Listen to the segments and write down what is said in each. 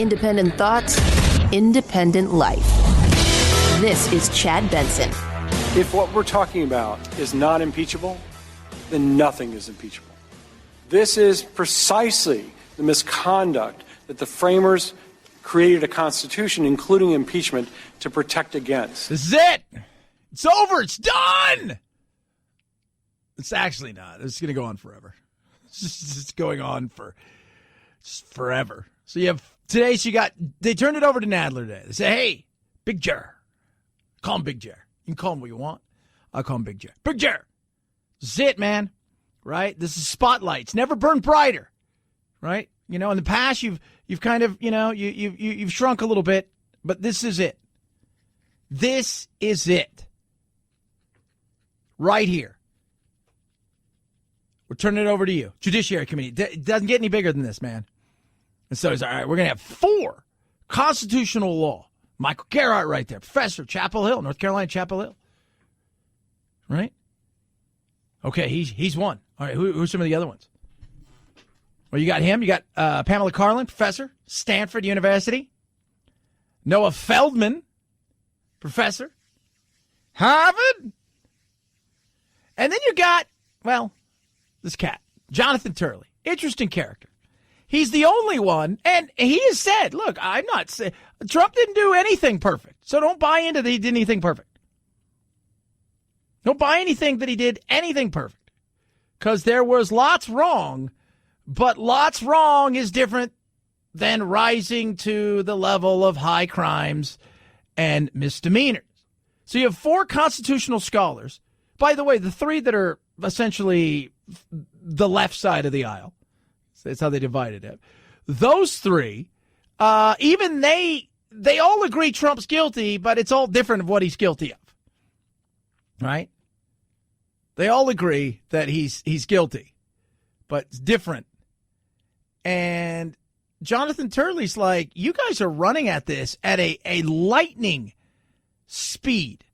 Independent thoughts, independent life. This is Chad Benson. If what we're talking about is not impeachable, then nothing is impeachable. This is precisely the misconduct that the framers created a constitution, including impeachment, to protect against. This is it. It's over. It's done. It's actually not. It's going to go on forever. It's going on for just forever. So you have today. They turned it over to Nadler today. They say, "Hey, Big Jer, call him Big Jer. You can call him what you want. I'll call him Big Jer. Big Jer. This is it, man. Right? This is spotlights. Never burned brighter. Right? You know, in the past, you've kind of, you know, you've shrunk a little bit, but this is it. This is it. Right here. We're turning it over to you. Judiciary Committee. It doesn't get any bigger than this, man. And so it's all right, we're going to have 4 constitutional law. Michael Gerhardt right there. Professor, Chapel Hill, North Carolina, Chapel Hill. Right? Okay, he's one. All right, who's some of the other ones? Well, you got him. You got Pamela Karlan, professor, Stanford University. Noah Feldman, professor, Harvard. And then you got, well, this cat, Jonathan Turley. Interesting character. He's the only one, and he has said, look, I'm not saying, Trump didn't do anything perfect, so don't buy into that he did anything perfect. Don't buy anything that he did anything perfect, because there was lots wrong, but lots wrong is different than rising to the level of high crimes and misdemeanors. So you have 4 constitutional scholars. By the way, the 3 that are essentially the left side of the aisle, that's how they divided it. Those 3, even they all agree Trump's guilty, but it's all different of what he's guilty of. Right? They all agree that he's guilty, but it's different. And Jonathan Turley's like, you guys are running at this at a lightning speed.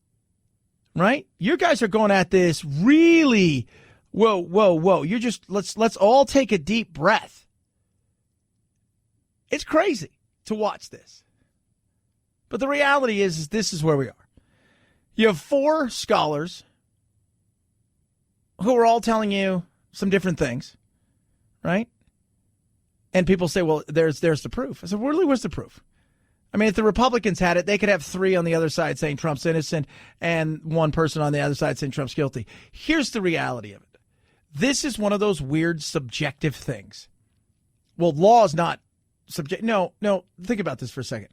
Right? You guys are going at this really, whoa. You're just, let's all take a deep breath. It's crazy to watch this. But the reality is this is where we are. You have 4 scholars who are all telling you some different things, right? And people say, well, there's the proof. I said, really, where's the proof? I mean, if the Republicans had it, they could have 3 on the other side saying Trump's innocent and 1 person on the other side saying Trump's guilty. Here's the reality of it. This is one of those weird subjective things. Well, law is not subjective. No, think about this for a second.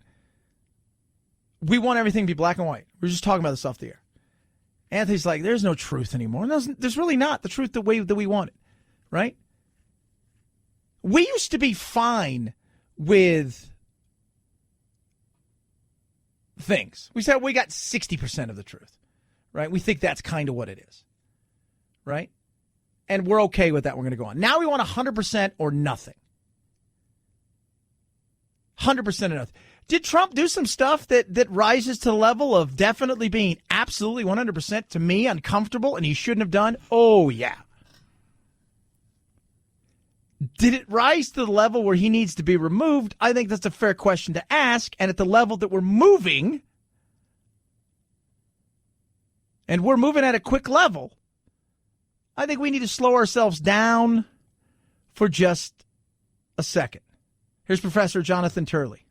We want everything to be black and white. We're just talking about this off the air. Anthony's like, there's no truth anymore. There's really not the truth the way that we want it, right? We used to be fine with things. We said we got 60% of the truth, right? We think that's kind of what it is, right? And we're okay with that. We're going to go on. Now we want 100% or nothing. 100% or nothing. Did Trump do some stuff that rises to the level of definitely being absolutely 100% to me uncomfortable and he shouldn't have done? Oh, yeah. Did it rise to the level where he needs to be removed? I think that's a fair question to ask. And at the level that we're moving, and we're moving at a quick level, I think we need to slow ourselves down for just a second. Here's Professor Jonathan Turley.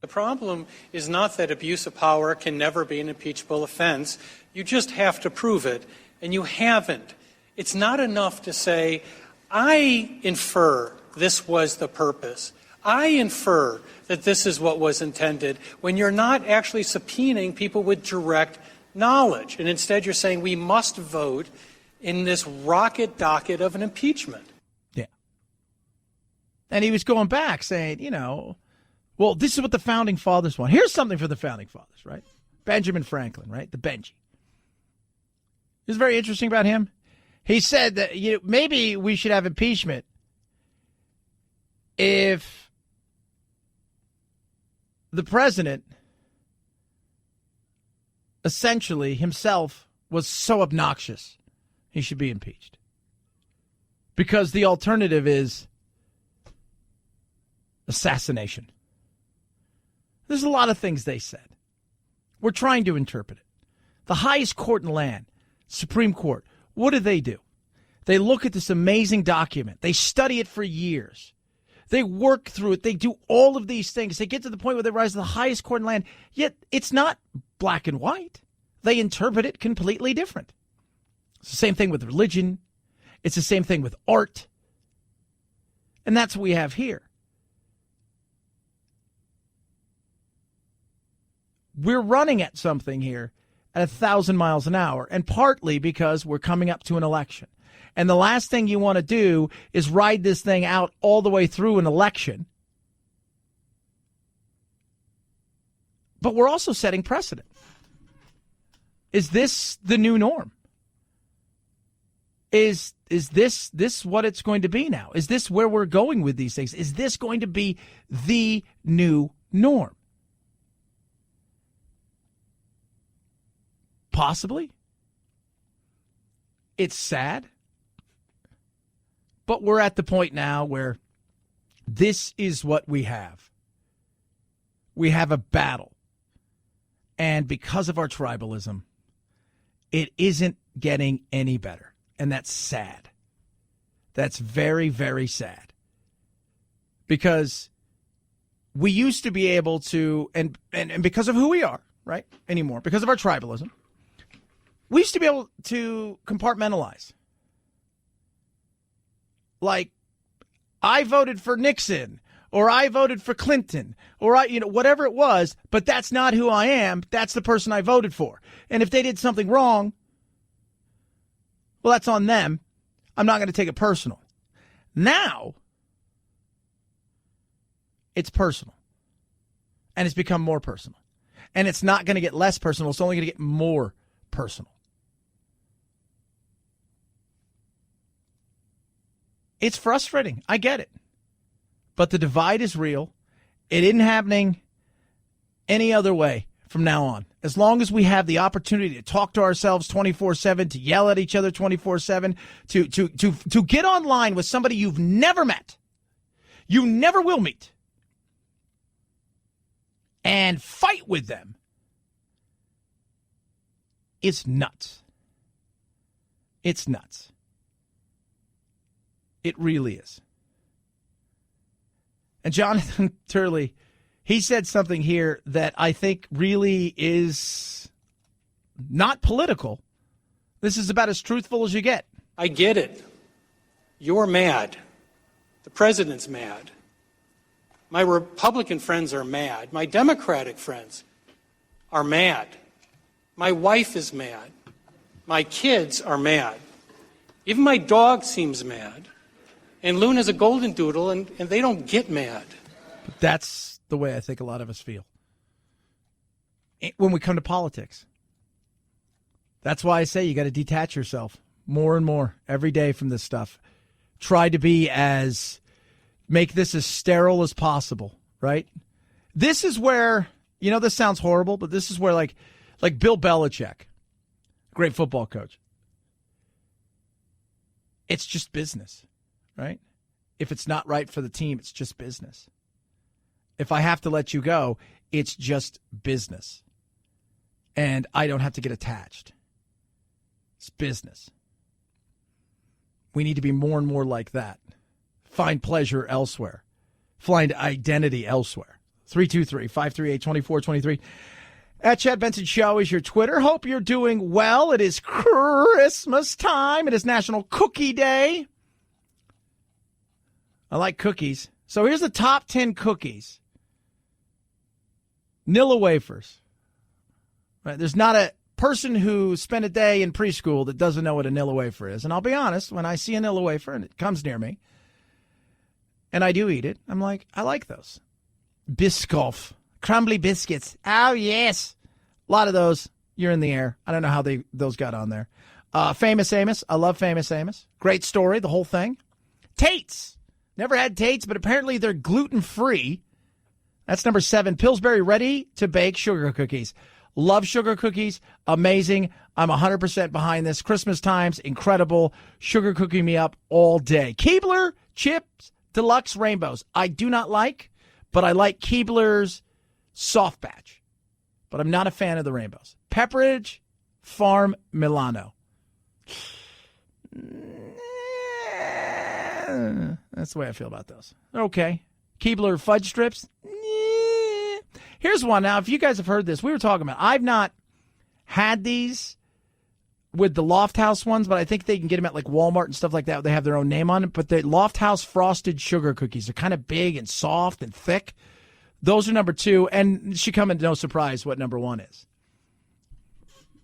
The problem is not that abuse of power can never be an impeachable offense. You just have to prove it, and you haven't. It's not enough to say, I infer this was the purpose. I infer that this is what was intended, when you're not actually subpoenaing people with direct knowledge. And instead you're saying we must vote in this rocket docket of an impeachment. Yeah. And he was going back saying, well, this is what the Founding Fathers want. Here's something for the Founding Fathers, right? Benjamin Franklin, right? The Benji. It's very interesting about him. He said that maybe we should have impeachment if the president essentially himself was so obnoxious he should be impeached. Because the alternative is assassination. There's a lot of things they said. We're trying to interpret it. The highest court in the land, Supreme Court, what do? They look at this amazing document. They study it for years. They work through it. They do all of these things. They get to the point where they rise to the highest court in the land. Yet it's not black and white. They interpret it completely different. It's the same thing with religion. It's the same thing with art. And that's what we have here. We're running at something here at 1,000 miles an hour, and partly because we're coming up to an election. And the last thing you want to do is ride this thing out all the way through an election. But we're also setting precedent. Is this the new norm? Is this what it's going to be now? Is this where we're going with these things? Is this going to be the new norm? Possibly. It's sad. But we're at the point now where this is what we have. We have a battle. And because of our tribalism, it isn't getting any better. And that's sad. That's very, very sad. Because we used to be able to, and because of who we are, right, anymore, because of our tribalism, we used to be able to compartmentalize. Like, I voted for Nixon, or I voted for Clinton, or whatever it was, but that's not who I am. That's the person I voted for. And if they did something wrong, well, that's on them. I'm not going to take it personal. Now, it's personal. And it's become more personal. And it's not going to get less personal. It's only going to get more personal. It's frustrating. I get it. But the divide is real. It isn't happening any other way from now on. As long as we have the opportunity to talk to ourselves 24/7, to yell at each other 24/7, to get online with somebody you've never met, you never will meet, and fight with them, it's nuts. It's nuts. It really is. And Jonathan Turley, he said something here that I think really is not political. This is about as truthful as you get. I get it. You're mad. The president's mad. My Republican friends are mad. My Democratic friends are mad. My wife is mad. My kids are mad. Even my dog seems mad. And Luna's a golden doodle, and they don't get mad. But that's the way I think a lot of us feel when we come to politics. That's why I say you got to detach yourself more and more every day from this stuff. Try to be make this as sterile as possible, right? This is where, this sounds horrible, but this is where like Bill Belichick, great football coach, it's just business. Right? If it's not right for the team, it's just business. If I have to let you go, it's just business. And I don't have to get attached. It's business. We need to be more and more like that. Find pleasure elsewhere. Find identity elsewhere. 323-538-2423. At Chad Benson Show is your Twitter. Hope you're doing well. It is Christmas time. It is National Cookie Day. I like cookies. So here's the top 10 cookies. Nilla wafers. Right? There's not a person who spent a day in preschool that doesn't know what a Nilla wafer is. And I'll be honest, when I see a Nilla wafer and it comes near me, and I do eat it, I'm like, I like those. Biscoff. Crumbly biscuits. Oh, yes. A lot of those. You're in the air. I don't know how those got on there. Famous Amos. I love Famous Amos. Great story, the whole thing. Tate's. Never had Tate's, but apparently they're gluten-free. That's number 7. Pillsbury ready-to-bake sugar cookies. Love sugar cookies. Amazing. I'm 100% behind this. Christmas times, incredible. Sugar cooking me up all day. Keebler Chips Deluxe Rainbows. I do not like. but I like Keebler's soft batch. But I'm not a fan of the rainbows. Pepperidge Farm Milano. That's the way I feel about those. Okay. Keebler fudge strips. Here's one. Now, if you guys have heard this, we were talking about, I've not had these with the Loft House ones, but I think they can get them at like Walmart and stuff like that. They have their own name on it. But the Loft House frosted sugar cookies are kind of big and soft and thick. Those are number 2, and it should come as no surprise what number 1 is.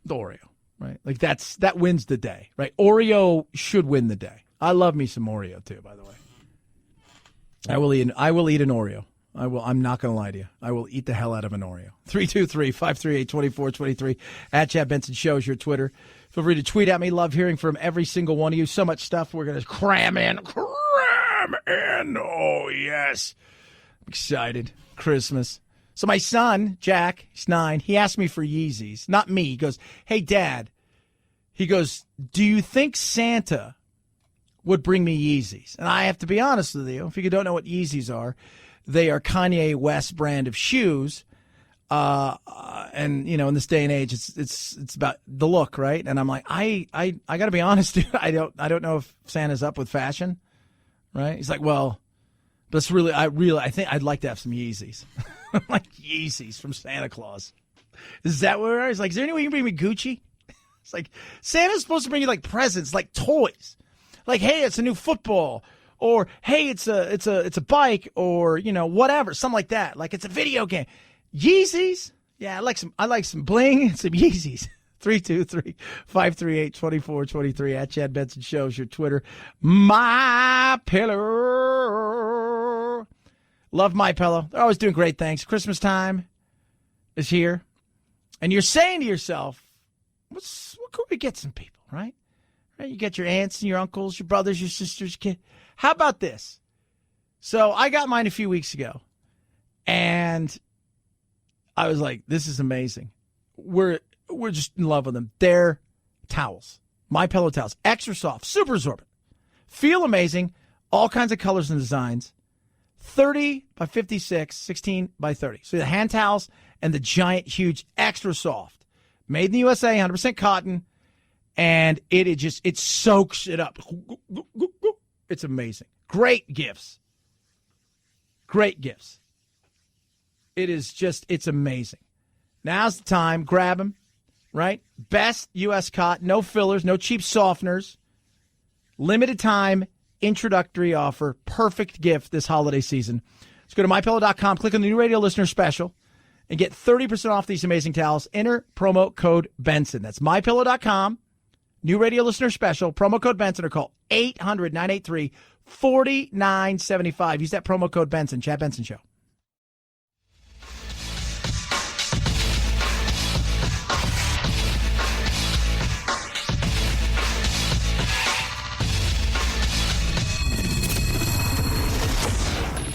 The Oreo, right? Like that wins the day, right? Oreo should win the day. I love me some Oreo too, by the way. I will eat an Oreo. I'm not going to lie to you. I will eat the hell out of an Oreo. 323-538-2423 at Chad Benson Show is your Twitter. Feel free to tweet at me. Love hearing from every single one of you. So much stuff we're going to cram in. Oh, yes. I'm excited. Christmas. So my son, Jack, he's 9. He asked me for Yeezys. Not me. He goes, hey, Dad. He goes, do you think Santa would bring me Yeezys? And I have to be honest with you. If you don't know what Yeezys are, they are Kanye West brand of shoes. And, you know, in this day and age, it's about the look, right? And I'm like, I got to be honest, dude. I don't know if Santa's up with fashion, right? He's like, well, I think I'd like to have some Yeezys. I'm like, Yeezys from Santa Claus. Is that where I was like, is there any way you can bring me Gucci? It's like, Santa's supposed to bring you like presents, like toys. Like, hey, it's a new football, or hey, it's a bike, or, you know, whatever, something like that. Like it's a video game. Yeezys? Yeah, I like some bling and some Yeezys. 323-538-2423 at Chad Benson Shows your Twitter. My Pillow. Love My Pillow. They're always doing great things. Christmas time is here. And you're saying to yourself, what could we get some people, right? You get your aunts and your uncles, your brothers, your sisters, your kids. How about this? So I got mine a few weeks ago. And I was like, this is amazing. We're just in love with them. They're towels. My Pillow towels. Extra soft. Super absorbent. Feel amazing. All kinds of colors and designs. 30 by 56, 16 by 30. So the hand towels and the giant, huge, extra soft. Made in the USA, 100% cotton. And it soaks it up. It's amazing. Great gifts. Great gifts. It's amazing. Now's the time. Grab them, right? Best U.S. cotton. No fillers, no cheap softeners. Limited time introductory offer. Perfect gift this holiday season. Let's go to MyPillow.com. Click on the new radio listener special and get 30% off these amazing towels. Enter promo code Benson. That's MyPillow.com. New radio listener special. Promo code Benson, or call 800-983-4975. Use that promo code Benson. Chad Benson Show.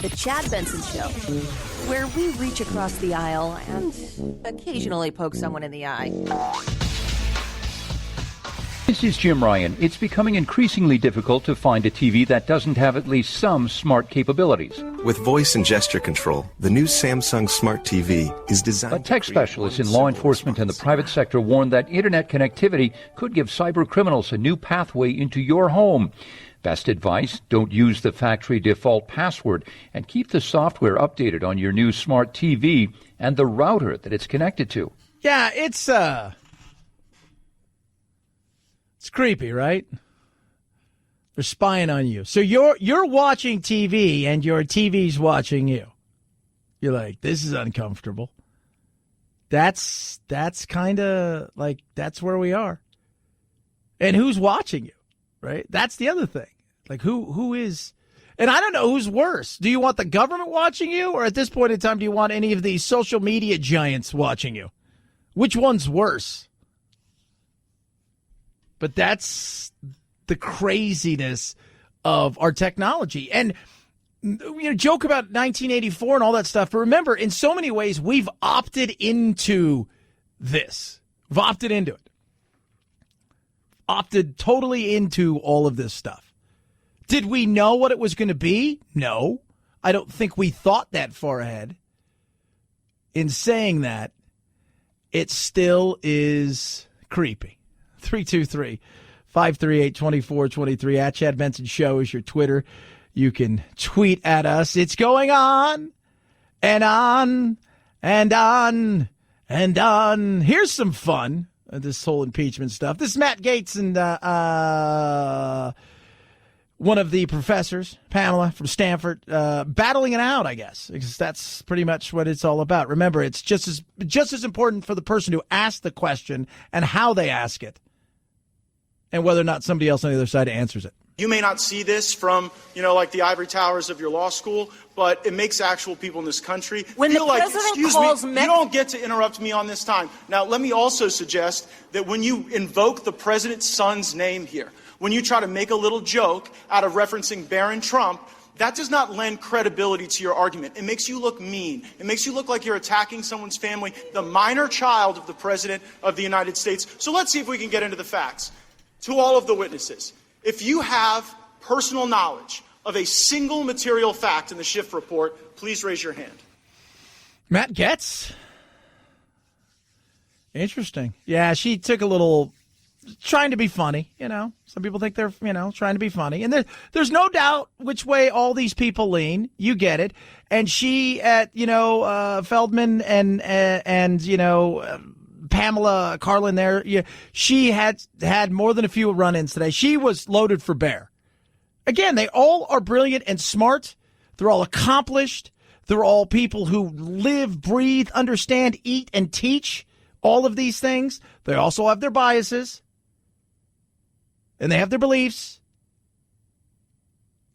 The Chad Benson Show, where we reach across the aisle and occasionally poke someone in the eye. This is Jim Ryan. It's becoming increasingly difficult to find a TV that doesn't have at least some smart capabilities. With voice and gesture control, the new Samsung Smart TV is designed. But tech specialists in law enforcement and the private sector warn that internet connectivity could give cyber criminals a new pathway into your home. Best advice, don't use the factory default password and keep the software updated on your new smart TV and the router that it's connected to. Yeah, it's creepy, right? They're spying on you. So you're watching TV and your TV's watching you. You're like, this is uncomfortable. That's kind of like, that's where we are. And who's watching you, right? That's the other thing. Like who is, and I don't know who's worse. Do you want the government watching you, or at this point in time, do you want any of these social media giants watching you? Which one's worse? But that's the craziness of our technology. And, you know, joke about 1984 and all that stuff. But remember, in so many ways, we've opted into this. We've opted into it. Opted totally into all of this stuff. Did we know what it was going to be? No. I don't think we thought that far ahead. In saying that, it still is creepy. 323-538-2423 at Chad Benson Show is your Twitter. You can tweet at us. It's going on and on and on and on. Here's some fun. This whole impeachment stuff. This is Matt Gaetz and one of the professors, Pamela from Stanford, battling it out, I guess, because that's pretty much what it's all about. Remember, it's just as important for the person who asked the question and how they ask it, and whether or not somebody else on the other side answers it. You may not see this from, like the ivory towers of your law school, but it makes actual people in this country feel like, excuse me, you don't get to interrupt me on this time. Now, let me also suggest that when you invoke the president's son's name here, when you try to make a little joke out of referencing Barron Trump, that does not lend credibility to your argument. It makes you look mean. It makes you look like you're attacking someone's family, the minor child of the president of the United States. So let's see if we can get into the facts. To all of the witnesses, if you have personal knowledge of a single material fact in the Schiff report, please raise your hand. Matt Gaetz. Interesting. Yeah, she took a little trying to be funny, Some people think they're, trying to be funny. And there's no doubt which way all these people lean. You get it. And she at, Feldman and Pamela Carlin there, she had more than a few run-ins today. She was loaded for bear. Again, they all are brilliant and smart. They're all accomplished. They're all people who live, breathe, understand, eat, and teach all of these things. They also have their biases. And they have their beliefs.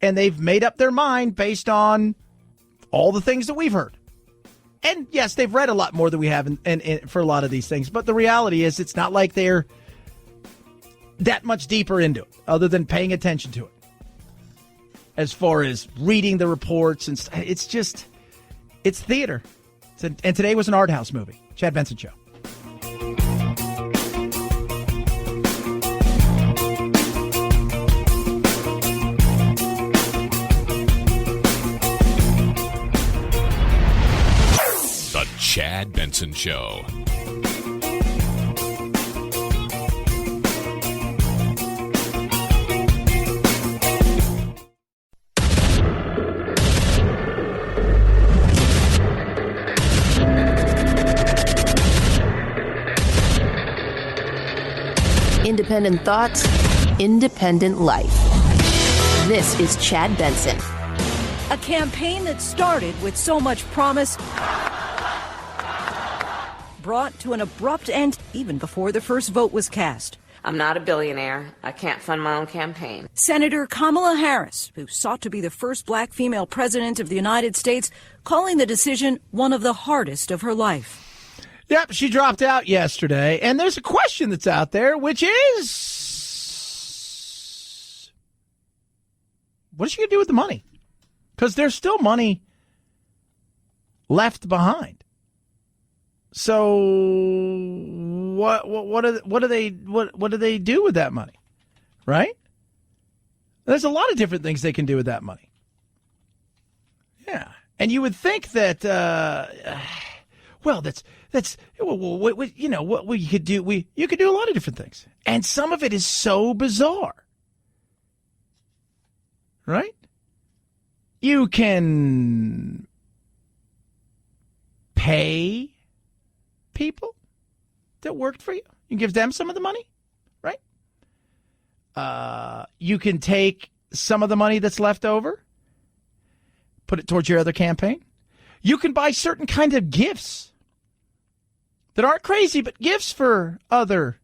And they've made up their mind based on all the things that we've heard. And yes, they've read a lot more than we have for a lot of these things. But the reality is it's not like they're that much deeper into it, other than paying attention to it. As far as reading the reports, and it's theater. And today was an art house movie. Chad Benson Show. Chad Benson Show. Independent thoughts, independent life. This is Chad Benson. A campaign that started with so much promise brought to an abrupt end even before the first vote was cast. I'm not a billionaire. I can't fund my own campaign. Senator Kamala Harris, who sought to be the first black female president of the United States, calling the decision one of the hardest of her life. Yep, she dropped out yesterday. And there's a question that's out there, which is, what is she going to do with the money? Because there's still money left behind. So what do they do with that money, right? There's a lot of different things they can do with that money. Yeah, and you would think that what we could do. You could do a lot of different things, and some of it is so bizarre, right? You can pay people that worked for you. You can give them some of the money, right? You can take some of the money that's left over, put it towards your other campaign. You can buy certain kind of gifts that aren't crazy, but gifts for other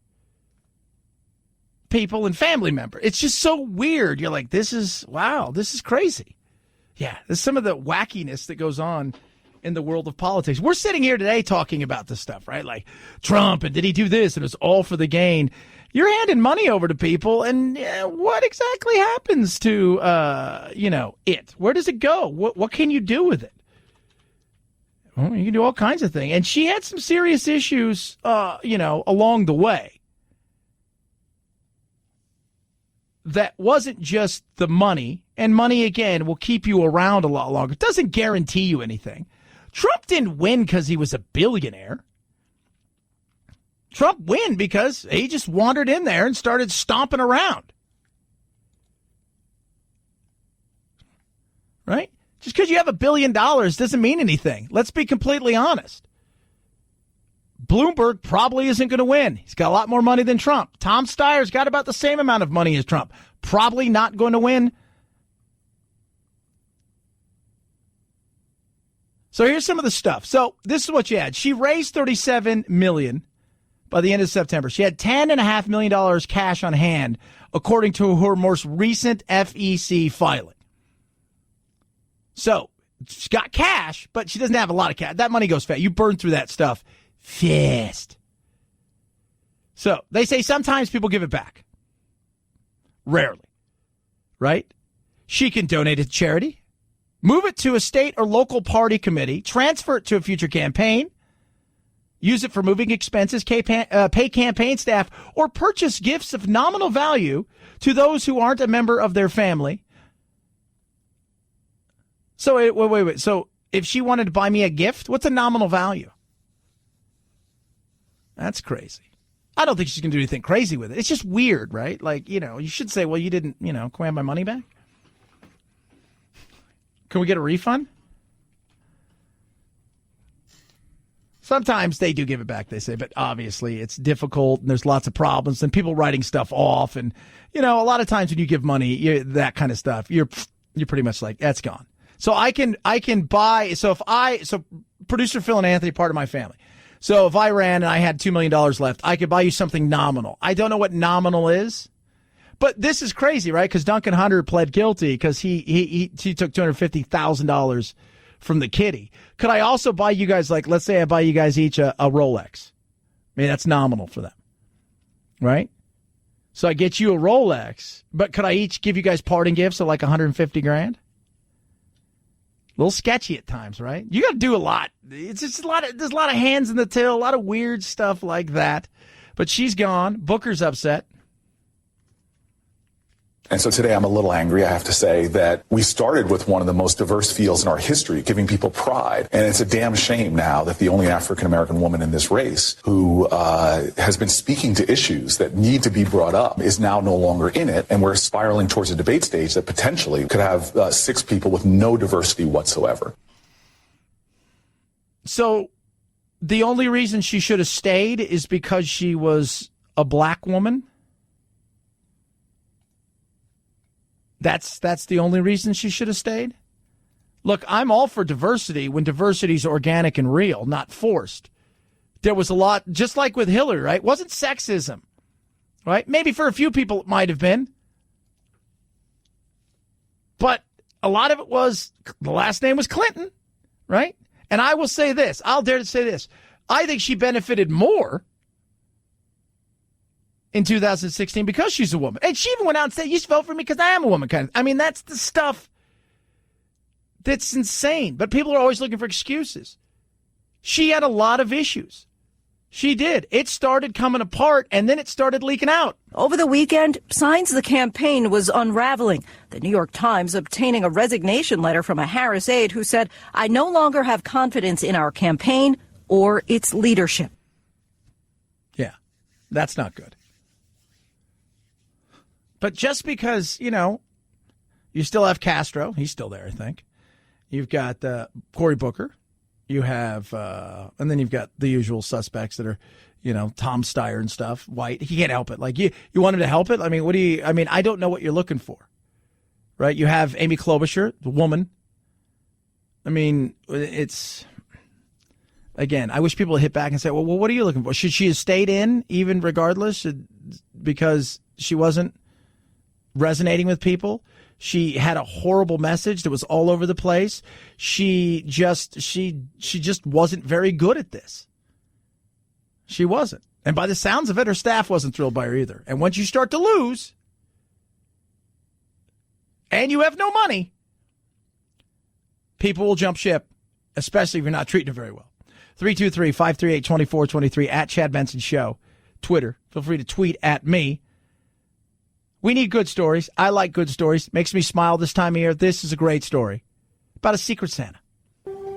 people and family members. It's just so weird. You're like, this is crazy. Yeah, there's some of the wackiness that goes on in the world of politics. We're sitting here today talking about this stuff, right? Like Trump, and did he do this? And it's all for the gain. You're handing money over to people, and what exactly happens to, it? Where does it go? What can you do with it? Well, you can do all kinds of things. And she had some serious issues, along the way that wasn't just the money, and money, again, will keep you around a lot longer. It doesn't guarantee you anything. Trump didn't win because he was a billionaire. Trump win because he just wandered in there and started stomping around. Right? Just because you have $1 billion doesn't mean anything. Let's be completely honest. Bloomberg probably isn't going to win. He's got a lot more money than Trump. Tom Steyer's got about the same amount of money as Trump. Probably not going to win. So here's some of the stuff. So this is what you had. She raised $37 million by the end of September. She had $10.5 million cash on hand, according to her most recent FEC filing. So she's got cash, but she doesn't have a lot of cash. That money goes fast. You burn through that stuff fast. So they say sometimes people give it back. Rarely. Right? She can donate it to charity, move it to a state or local party committee, transfer it to a future campaign, use it for moving expenses, pay campaign staff, or purchase gifts of nominal value to those who aren't a member of their family. So wait. So if she wanted to buy me a gift, what's a nominal value? That's crazy. I don't think she's going to do anything crazy with it. It's just weird, right? Like, you should say, well, you didn't, can we have my money back? Can we get a refund? Sometimes they do give it back, they say, but obviously it's difficult and there's lots of problems and people writing stuff off. And, a lot of times when you give money, that kind of stuff, you're pretty much like, that's gone. So I can buy, so producer Phil and Anthony, part of my family. So if I ran and I had $2 million left, I could buy you something nominal. I don't know what nominal is, but this is crazy, right? Because Duncan Hunter pled guilty because he took $250,000 from the kitty. Could I also buy you guys, like, let's say I buy you guys each a Rolex. I mean, that's nominal for them, right? So I get you a Rolex, but could I each give you guys parting gifts of like $150,000? A little sketchy at times, right? You got to do a lot. It's just there's a lot of hands in the till, a lot of weird stuff like that. But she's gone. Booker's upset. And so today I'm a little angry, I have to say, that we started with one of the most diverse fields in our history, giving people pride. And it's a damn shame now that the only African-American woman in this race who has been speaking to issues that need to be brought up is now no longer in it. And we're spiraling towards a debate stage that potentially could have 6 people with no diversity whatsoever. So the only reason she should have stayed is because she was a black woman? That's the only reason she should have stayed? Look, I'm all for diversity when diversity is organic and real, not forced. There was a lot, just like with Hillary, right? It wasn't sexism, right? Maybe for a few people it might have been. But a lot of it was, the last name was Clinton, right? And I will say this, I'll dare to say this. I think she benefited more in 2016 because she's a woman. And she even went out and said, you should vote for me because I am a woman. I mean, that's the stuff that's insane. But people are always looking for excuses. She had a lot of issues. She did. It started coming apart, and then it started leaking out. Over the weekend, signs the campaign was unraveling. The New York Times obtaining a resignation letter from a Harris aide who said, I no longer have confidence in our campaign or its leadership. Yeah, that's not good. But just because, you still have Castro. He's still there, I think. You've got Cory Booker. You have, and then you've got the usual suspects that are, Tom Steyer and stuff, White. He can't help it. Like, you want him to help it? I mean, I don't know what you're looking for, right? You have Amy Klobuchar, the woman. I mean, it's, again, I wish people would hit back and say, well, what are you looking for? Should she have stayed in, even regardless, because she wasn't resonating with people? She had a horrible message that was all over the place. She just wasn't very good at this. She wasn't. And by the sounds of it, her staff wasn't thrilled by her either. And once you start to lose and you have no money, people will jump ship, especially if you're not treating her very well. 323-538-2423 at Chad Benson Show. Twitter. Feel free to tweet at me. We need good stories. I like good stories. Makes me smile this time of year. This is a great story about a Secret Santa.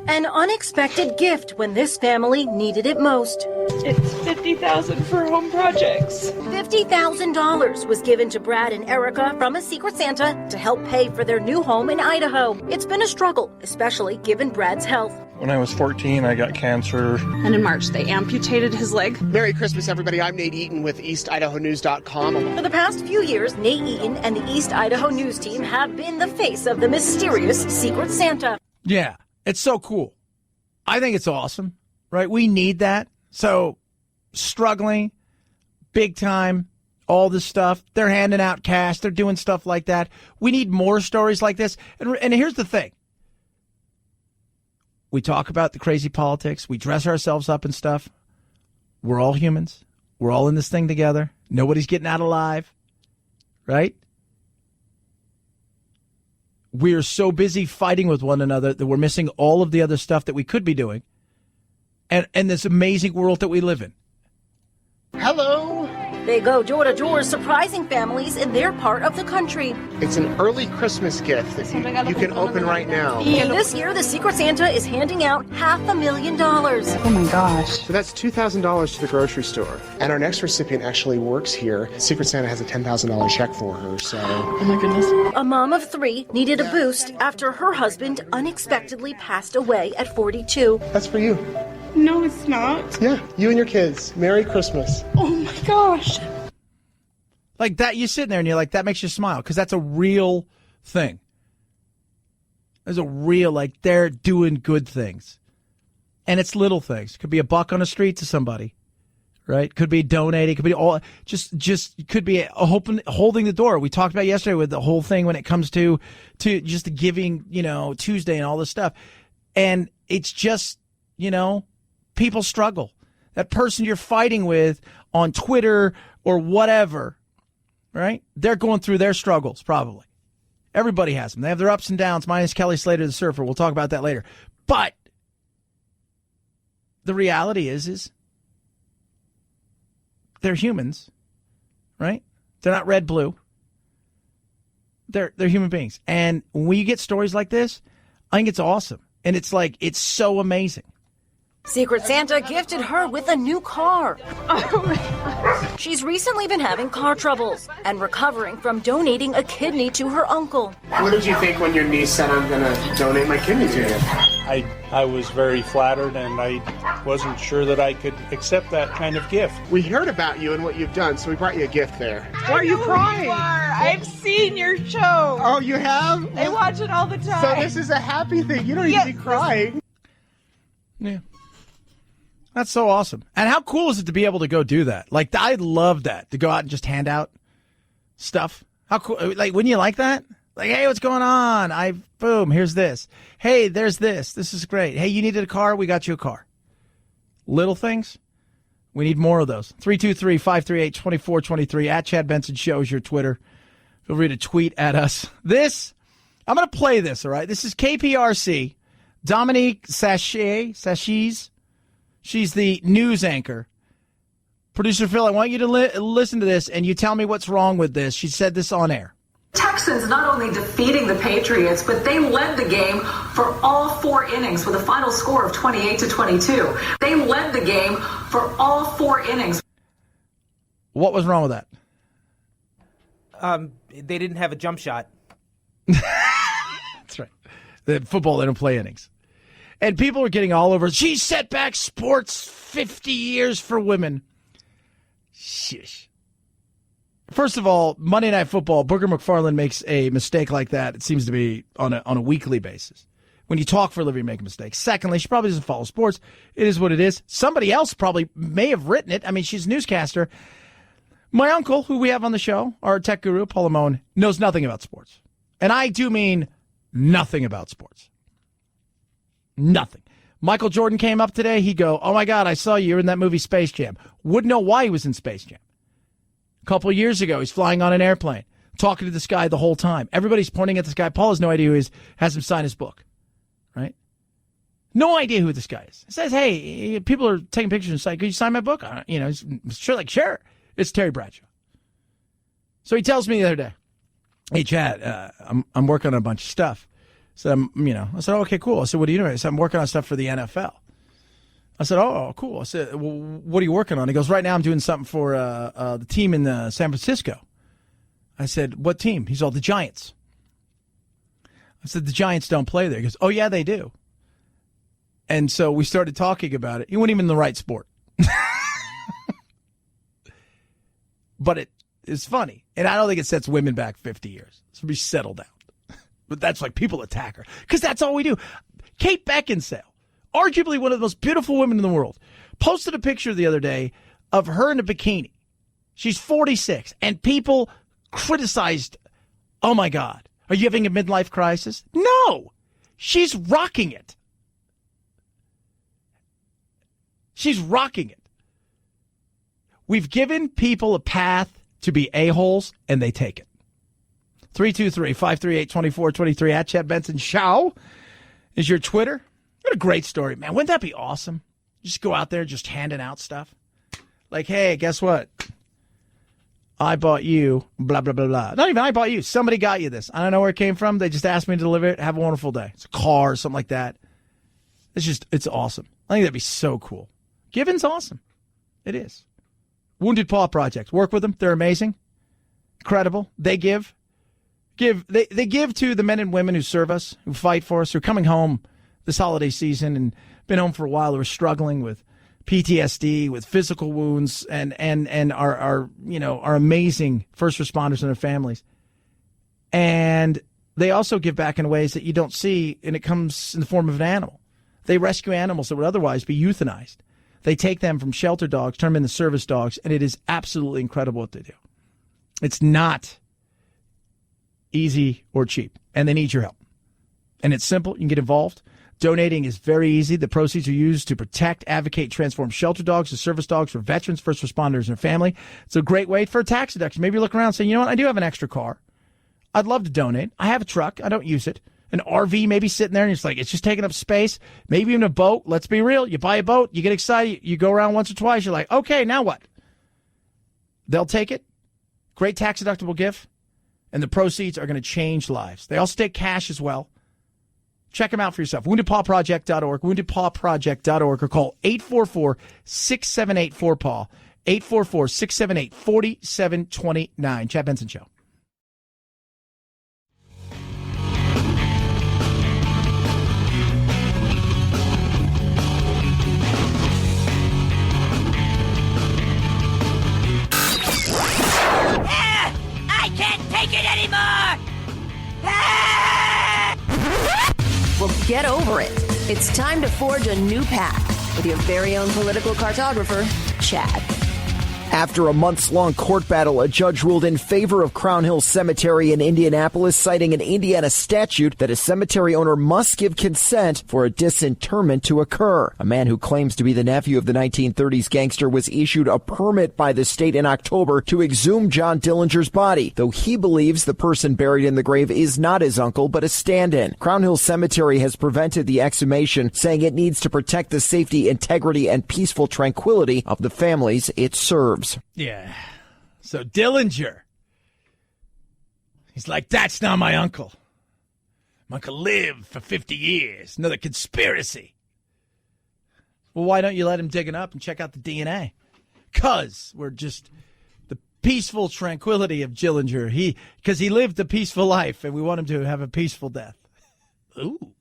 An unexpected gift when this family needed it most. It's $50,000 for home projects. $50,000 was given to Brad and Erica from a Secret Santa to help pay for their new home in Idaho. It's been a struggle, especially given Brad's health. When I was 14, I got cancer. And in March, they amputated his leg. Merry Christmas, everybody. I'm Nate Eaton with EastIdahoNews.com. For the past few years, Nate Eaton and the East Idaho News team have been the face of the mysterious Secret Santa. Yeah, it's so cool. I think it's awesome, right? We need that. So, struggling, big time, all this stuff. They're handing out cash. They're doing stuff like that. We need more stories like this. And here's the thing. We talk about the crazy politics. We dress ourselves up and stuff. We're all humans. We're all in this thing together. Nobody's getting out alive, right? We're so busy fighting with one another that we're missing all of the other stuff that we could be doing. And this amazing world that we live in. Hello. They go door to door surprising families in their part of the country. It's an early Christmas gift that you can open right now. And this year, the Secret Santa is handing out $500,000. Oh my gosh. So that's $2,000 to the grocery store. And our next recipient actually works here. Secret Santa has a $10,000 check for her, so... Oh my goodness. A mom of 3 needed a boost after her husband unexpectedly passed away at 42. That's for you. No, it's not. Yeah, you and your kids. Merry Christmas. Oh my gosh. Like that, you sit there and you're like, that makes you smile because that's a real thing. There's a real, like, they're doing good things. And it's little things. Could be a buck on the street to somebody, right? Could be donating. Could be all, just could be holding the door. We talked about yesterday with the whole thing when it comes to just the giving, Tuesday and all this stuff. And it's just, people struggle. That person you're fighting with on Twitter or whatever, right? They're going through their struggles, probably. Everybody has them. They have their ups and downs, minus Kelly Slater, the surfer. We'll talk about that later. But the reality is they're humans, right? They're not red, blue. They're human beings. And when you get stories like this, I think it's awesome. And it's like, it's so amazing. Secret Santa gifted her with a new car. She's recently been having car troubles and recovering from donating a kidney to her uncle. What did you think when your niece said, I'm going to donate my kidney to you? I was very flattered, and I wasn't sure that I could accept that kind of gift. We heard about you and what you've done, so we brought you a gift there. Why are you crying? I've seen your show. Oh, you have? I watch it all the time. So this is a happy thing. You don't need to be crying. Yeah. That's so awesome. And how cool is it to be able to go do that? Like, I love that, to go out and just hand out stuff. How cool. Like, wouldn't you like that? Like, hey, what's going on? Boom, here's this. Hey, there's this. This is great. Hey, you needed a car? We got you a car. Little things. We need more of those. 323-538-2423. At Chad Benson Show is your Twitter. Feel free to tweet at us. I'm going to play this, all right? This is KPRC. Dominique Sachs. She's the news anchor. Producer Phil, I want you to listen to this, and you tell me what's wrong with this. She said this on air. Texans not only defeating the Patriots, but they led the game for all 4 innings with a final score of 28-22. They led the game for all 4 innings. What was wrong with that? They didn't have a jump shot. That's right. The football, they don't play innings. And people are getting all over, she set back sports 50 years for women. Shish. First of all, Monday Night Football, Booger McFarland makes a mistake like that. It seems to be on a weekly basis. When you talk for a living, you make a mistake. Secondly, she probably doesn't follow sports. It is what it is. Somebody else probably may have written it. I mean, she's a newscaster. My uncle, who we have on the show, our tech guru, Paul Lamone, knows nothing about sports. And I do mean nothing about sports. Nothing. Michael Jordan came up today. He'd go, oh, my God, I saw you in that movie Space Jam. Wouldn't know why he was in Space Jam. A couple of years ago, he's flying on an airplane, talking to this guy the whole time. Everybody's pointing at this guy. Paul has no idea who he is, has him sign his book, right? No idea who this guy is. He says, hey, people are taking pictures and saying, could you sign my book? Sure, sure. It's Terry Bradshaw. So he tells me the other day, hey, Chad, I'm working on a bunch of stuff. So I said, okay, cool. I said, what are you doing? I said, I'm working on stuff for the NFL. I said, oh, cool. I said, well, what are you working on? He goes, right now I'm doing something for the team in San Francisco. I said, what team? He's all, the Giants. I said, the Giants don't play there. He goes, oh, yeah, they do. And so we started talking about it. He wasn't even in the right sport. But it is funny. And I don't think it sets women back 50 years. So we settle down. But that's like people attack her. Because that's all we do. Kate Beckinsale, arguably one of the most beautiful women in the world, posted a picture the other day of her in a bikini. She's 46. And people criticized, oh, my God, are you having a midlife crisis? No. She's rocking it. She's rocking it. We've given people a path to be a-holes, and they take it. 323-538-2423 at Chad Benson Show is your Twitter. What a great story, man. Wouldn't that be awesome? Just go out there just handing out stuff. Like, hey, guess what? I bought you blah, blah, blah, blah. Not even I bought you. Somebody got you this. I don't know where it came from. They just asked me to deliver it. Have a wonderful day. It's a car or something like that. It's awesome. I think that'd be so cool. Giving's awesome. It is. Wounded Paw Project. Work with them. They're amazing. Incredible. They give. They give to the men and women who serve us, who fight for us, who are coming home this holiday season and been home for a while, who are struggling with PTSD, with physical wounds, and our amazing first responders and their families. And they also give back in ways that you don't see, and it comes in the form of an animal. They rescue animals that would otherwise be euthanized. They take them from shelter dogs, turn them into service dogs, and it is absolutely incredible what they do. It's not easy or cheap, and they need your help. And it's simple. You can get involved. Donating is very easy. The proceeds are used to protect, advocate, transform shelter dogs to service dogs for veterans, first responders, and family. It's a great way for a tax deduction. Maybe you look around and say, you know what, I do have an extra car. I'd love to donate. I have a truck. I don't use it. An RV maybe sitting there, and it's just taking up space. Maybe even a boat. Let's be real. You buy a boat, you get excited, you go around once or twice, you're like, okay, now what? They'll take it. Great tax-deductible gift. And the proceeds are going to change lives. They also take cash as well. Check them out for yourself. WoundedPawProject.org, WoundedPawProject.org, or call 844-678-4PAW, 844-678-4729. Chad Benson Show. I can't take it anymore! Well, get over it. It's time to forge a new path with your very own political cartographer, Chad. After a months-long court battle, a judge ruled in favor of Crown Hill Cemetery in Indianapolis, citing an Indiana statute that a cemetery owner must give consent for a disinterment to occur. A man who claims to be the nephew of the 1930s gangster was issued a permit by the state in October to exhume John Dillinger's body, though he believes the person buried in the grave is not his uncle, but a stand-in. Crown Hill Cemetery has prevented the exhumation, saying it needs to protect the safety, integrity, and peaceful tranquility of the families it serves. Yeah. So Dillinger, he's like, that's not my uncle. My uncle lived for 50 years. Another conspiracy. Well, why don't you let him dig it up and check out the DNA? Because we're just the peaceful tranquility of Dillinger. Because he lived a peaceful life, and we want him to have a peaceful death. Ooh.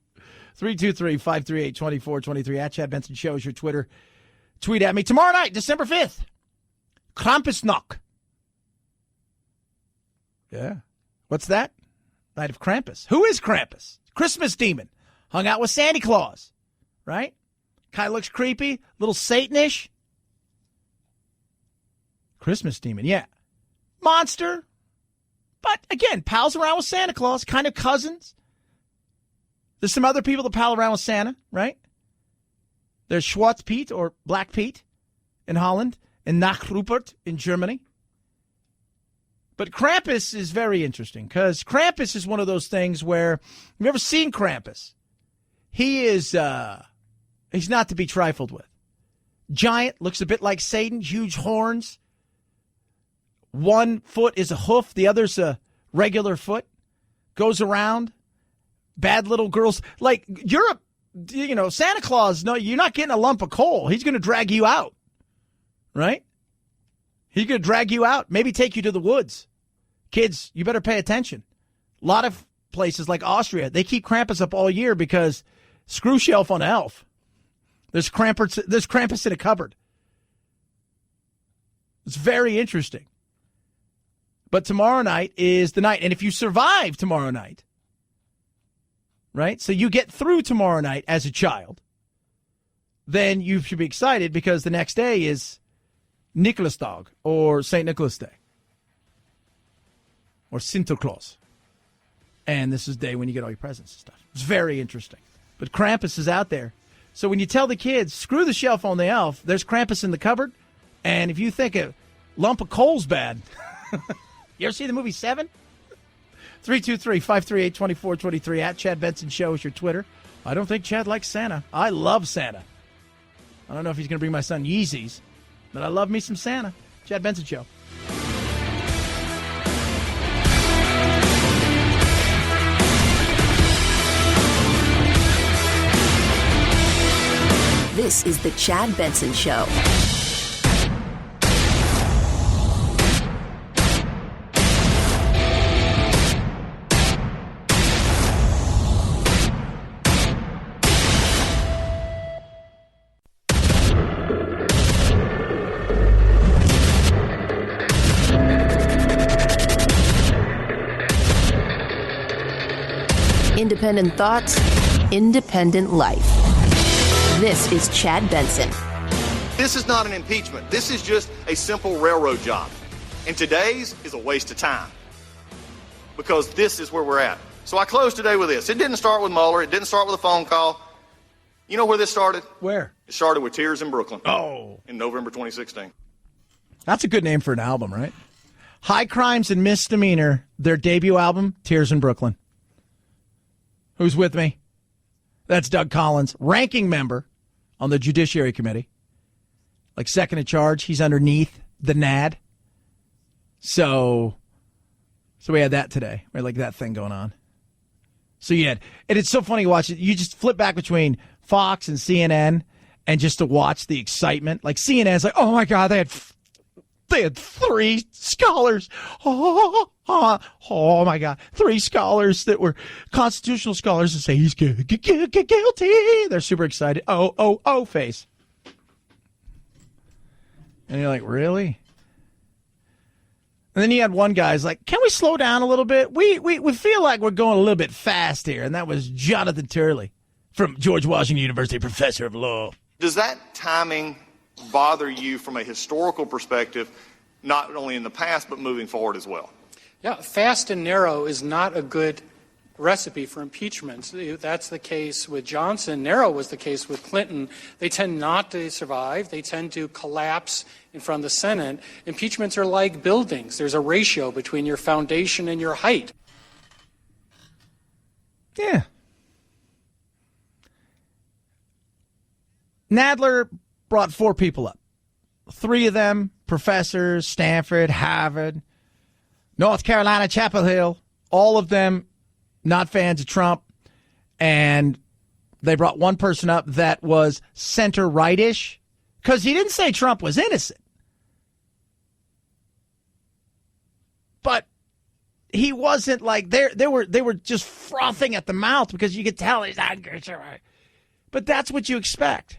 323-538-2423 at Chad Benson Show is your Twitter. Tweet at me. Tomorrow night, December 5th. Krampusnacht. Yeah. What's that? Night of Krampus. Who is Krampus? Christmas demon. Hung out with Santa Claus. Right? Kind of looks creepy. Little Satanish. Christmas demon. Yeah. Monster. But again, pals around with Santa Claus. Kind of cousins. There's some other people that pal around with Santa. Right? There's Schwarz Pete or Black Pete in Holland. And Nach Rupert in Germany. But Krampus is very interesting because Krampus is one of those things where, you've ever seen Krampus? He is, he's not to be trifled with. Giant, looks a bit like Satan, huge horns, one foot is a hoof, the other's a regular foot, goes around. Bad little girls. Like, Europe, Santa Claus, no, you're not getting a lump of coal. He's going to drag you out, right? He's going to drag you out, maybe take you to the woods. Kids, you better pay attention. A lot of places like Austria, they keep Krampus up all year because screw shelf on elf. There's Krampus in a cupboard. It's very interesting. But tomorrow night is the night. And if you survive tomorrow night, right, so you get through tomorrow night as a child, then you should be excited because the next day is Nicholasdag or St. Nicholas Day or Sinterklaas. And this is the day when you get all your presents and stuff. It's very interesting. But Krampus is out there. So when you tell the kids, screw the shelf on the elf, there's Krampus in the cupboard. And if you think a lump of coal's bad, you ever see the movie Seven? 323-538-2423 at Chad Benson Show is your Twitter. I don't think Chad likes Santa. I love Santa. I don't know if he's going to bring my son Yeezys, but I love me some Santa. Chad Benson Show. This is the Chad Benson Show. Independent thoughts, independent life. This is Chad Benson. This is not an impeachment. This is just a simple railroad job. And today's is a waste of time because this is where we're at. So I close today with this. It didn't start with Mueller. It didn't start with a phone call. You know where this started? Where? It started with Tears in Brooklyn. Oh. In November 2016. That's a good name for an album, right? High Crimes and Misdemeanor, their debut album, Tears in Brooklyn. Who's with me? That's Doug Collins, ranking member on the Judiciary Committee. Like second in charge. He's underneath the NAD. So we had that today. We had like that thing going on. So you had, and it's so funny to watch it. You just flip back between Fox and CNN and just to watch the excitement. Like CNN's like, oh my God, they had 3 scholars. Oh my God. 3 scholars that were constitutional scholars that say he's guilty. They're super excited. Oh, face. And you're like, really? And then you had one guy's like, can we slow down a little bit? We feel like we're going a little bit fast here. And that was Jonathan Turley from George Washington University, professor of law. Does that timing bother you from a historical perspective, not only in the past, but moving forward as well? Yeah, fast and narrow is not a good recipe for impeachment. That's the case with Johnson. Narrow was the case with Clinton. They tend not to survive. They tend to collapse in front of the Senate. Impeachments are like buildings. There's a ratio between your foundation and your height. Yeah. Nadler brought 4 people up. 3 of them professors, Stanford, Harvard, North Carolina, Chapel Hill, all of them not fans of Trump. And they brought one person up that was center-right-ish because he didn't say Trump was innocent. But he wasn't like they were just frothing at the mouth because you could tell he's angry. But that's what you expect.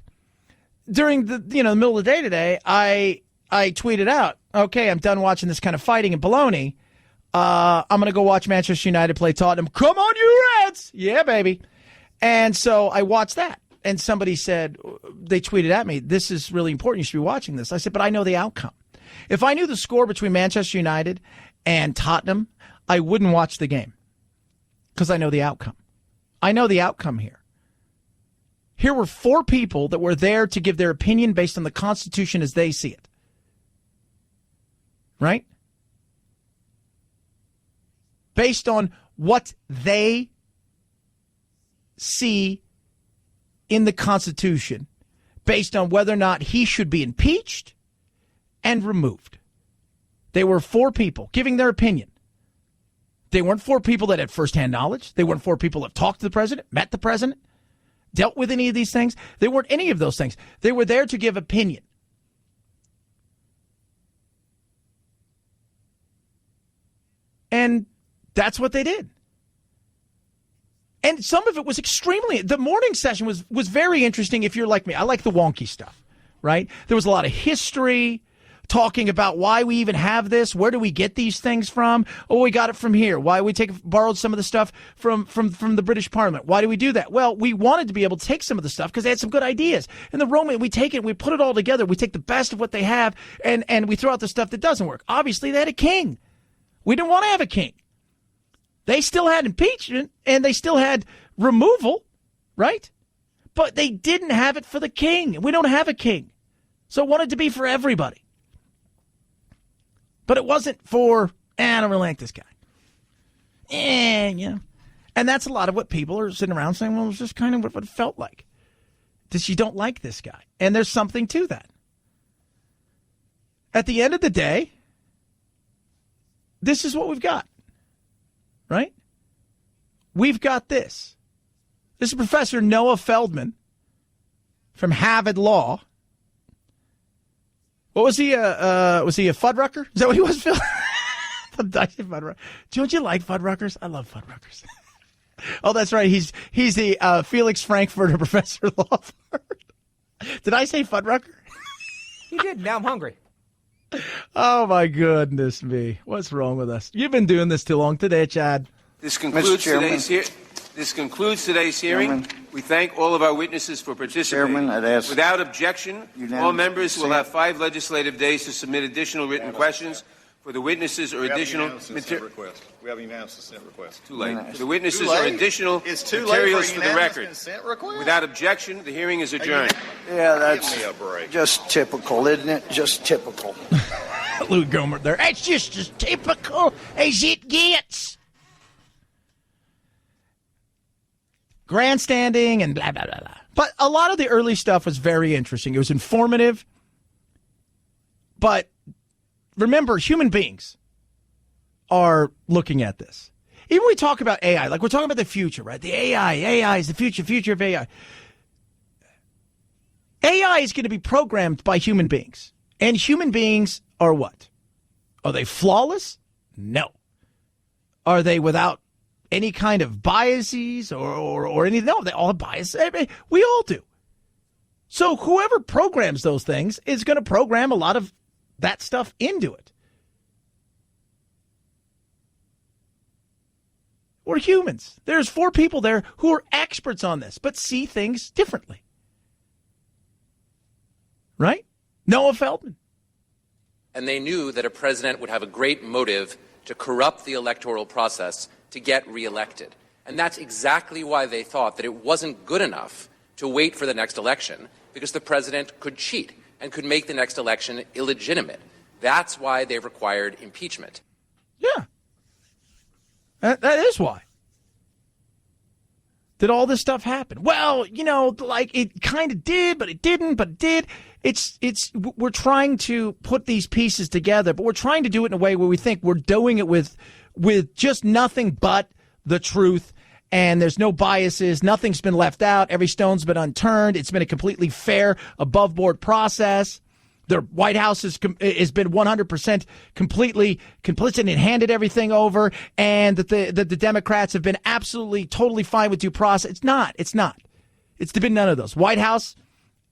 During the middle of the day today, I tweeted out, okay, I'm done watching this kind of fighting and baloney. I'm going to go watch Manchester United play Tottenham. Come on, you Reds! Yeah, baby. And so I watched that. And somebody said, they tweeted at me, this is really important. You should be watching this. I said, but I know the outcome. If I knew the score between Manchester United and Tottenham, I wouldn't watch the game because I know the outcome. I know the outcome here. Here were 4 people that were there to give their opinion based on the Constitution as they see it. Right? Based on what they see in the Constitution, based on whether or not he should be impeached and removed. They were 4 people giving their opinion. They weren't 4 people that had firsthand knowledge. They weren't 4 people that talked to the president, met the president, dealt with any of these things. They weren't any of those things. They were there to give opinion. And that's what they did. And some of it was the morning session was very interesting if you're like me. I like the wonky stuff, right? There was a lot of history, talking about why we even have this. Where do we get these things from? Oh, we got it from here. Why we borrowed some of the stuff from the British Parliament. Why do we do that? Well, we wanted to be able to take some of the stuff because they had some good ideas. And the Roman, we take it, we put it all together. We take the best of what they have and we throw out the stuff that doesn't work. Obviously, they had a king. We didn't want to have a king. They still had impeachment and they still had removal, right? But they didn't have it for the king. We don't have a king. So it wanted to be for everybody. But it wasn't for, I don't really like this guy. And that's a lot of what people are sitting around saying, well, it's just kind of what it felt like. That you don't like this guy. And there's something to that. At the end of the day, this is what we've got. Right? We've got this. This is Professor Noah Feldman from Harvard Law. What was he? Was he a Fuddrucker? Is that what he was, Phil? Don't you like Fuddruckers? I love Fuddruckers. Oh, that's right. He's the Felix Frankfurter Professor of Law. Did I say Fuddrucker? You did. Now I'm hungry. Oh, my goodness me. What's wrong with us? You've been doing this too long today, Chad. This concludes today's hearing. Chairman. We thank all of our witnesses for participating. Chairman, I'd ask without objection, all members will have 5 legislative days to submit additional written questions for the witnesses or additional materials. We have a unanimous consent request. Too late. For the witnesses or additional materials for the record. Without objection, the hearing is adjourned. Yeah, that's just typical, isn't it? Just typical. Lou Gomer there. It's just as typical as it gets. Grandstanding and blah, blah, blah, blah. But a lot of the early stuff was very interesting. It was informative. But remember, human beings are looking at this. Even when we talk about AI, like we're talking about the future, right? The AI is the future of AI. AI is going to be programmed by human beings. And human beings are what? Are they flawless? No. Are they without any kind of biases or anything? No, they all have biases. We all do. So whoever programs those things is going to program a lot of that stuff into it. We're humans. There's 4 people there who are experts on this, but see things differently. Right? Noah Feldman. And they knew that a president would have a great motive to corrupt the electoral process to get reelected. And that's exactly why they thought that it wasn't good enough to wait for the next election, because the president could cheat and could make the next election illegitimate. That's why they required impeachment. Yeah. That is why. Did all this stuff happen? Well, like it kind of did, but it didn't, but it did. We're trying to put these pieces together, but we're trying to do it in a way where we think we're doing it with just nothing but the truth, and there's no biases. Nothing's been left out. Every stone's been unturned. It's been a completely fair, above-board process. The White House has been 100% completely complicit and handed everything over, and that the Democrats have been absolutely, totally fine with due process. It's not. It's been none of those. White House,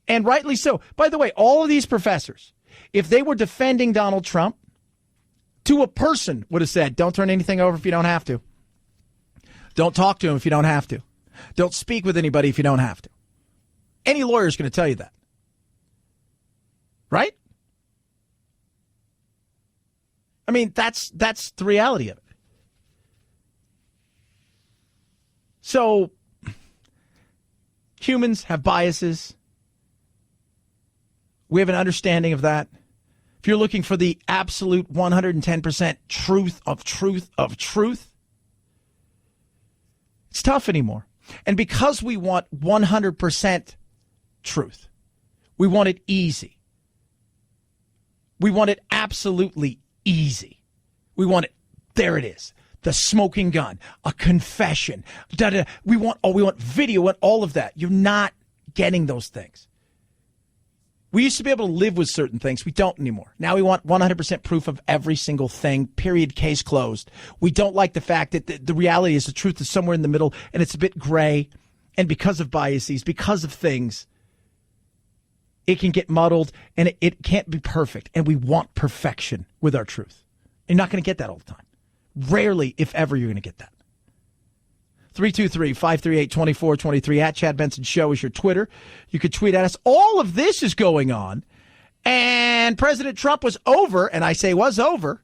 and rightly so. By the way, all of these professors, if they were defending Donald Trump, to a person would have said, don't turn anything over if you don't have to. Don't talk to him if you don't have to. Don't speak with anybody if you don't have to. Any lawyer is going to tell you that. Right? I mean, that's the reality of it. So, humans have biases. We have an understanding of that. If you're looking for the absolute 110% truth of truth, it's tough anymore. And because we want 100% truth, we want it easy. We want it absolutely easy. We want it. There it is. The smoking gun, a confession. We want video and all of that. You're not getting those things. We used to be able to live with certain things. We don't anymore. Now we want 100% proof of every single thing, period, case closed. We don't like the fact that the reality is the truth is somewhere in the middle, and it's a bit gray. And because of biases, because of things, it can get muddled, and it can't be perfect. And we want perfection with our truth. You're not going to get that all the time. Rarely, if ever, you're going to get that. 323-538-2423 at Chad Benson Show is your Twitter. You could tweet at us. All of this is going on. And President Trump was over, and I say was over,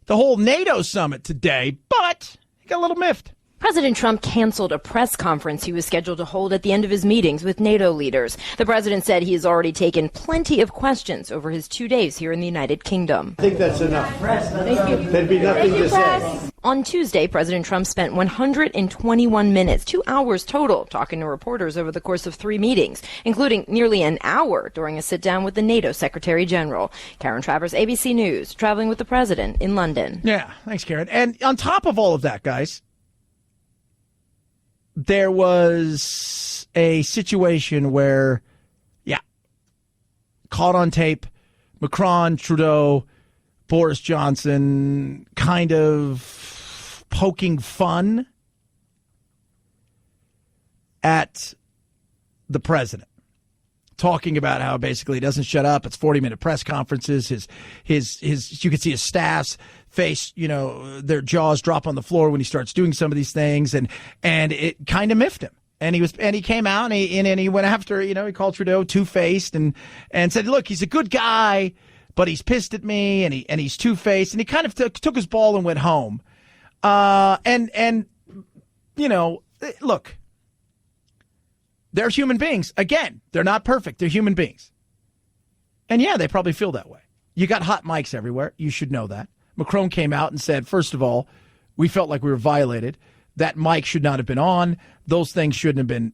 the whole NATO summit today, but he got a little miffed. President Trump canceled a press conference he was scheduled to hold at the end of his meetings with NATO leaders. The president said he has already taken plenty of questions over his 2 days here in the United Kingdom. I think that's enough. Thank you. There'd be nothing to say. On Tuesday, President Trump spent 121 minutes, 2 hours total, talking to reporters over the course of 3 meetings, including nearly an hour during a sit-down with the NATO Secretary General. Karen Travers, ABC News, traveling with the president in London. Yeah, thanks, Karen. And on top of all of that, guys, there was a situation where, caught on tape, Macron, Trudeau, Boris Johnson kind of poking fun at the president, talking about how basically he doesn't shut up. It's 40-minute press conferences. His you can see his staff's face, their jaws drop on the floor when he starts doing some of these things, and it kind of miffed him. And he came out and he went after, he called Trudeau two-faced and said, look, he's a good guy, but he's pissed at me and he's two-faced, and he kind of took his ball and went home. Look, they're human beings. Again, they're not perfect. They're human beings. And yeah, they probably feel that way. You got hot mics everywhere. You should know that. Macron came out and said, first of all, we felt like we were violated. That mic should not have been on. Those things shouldn't have been,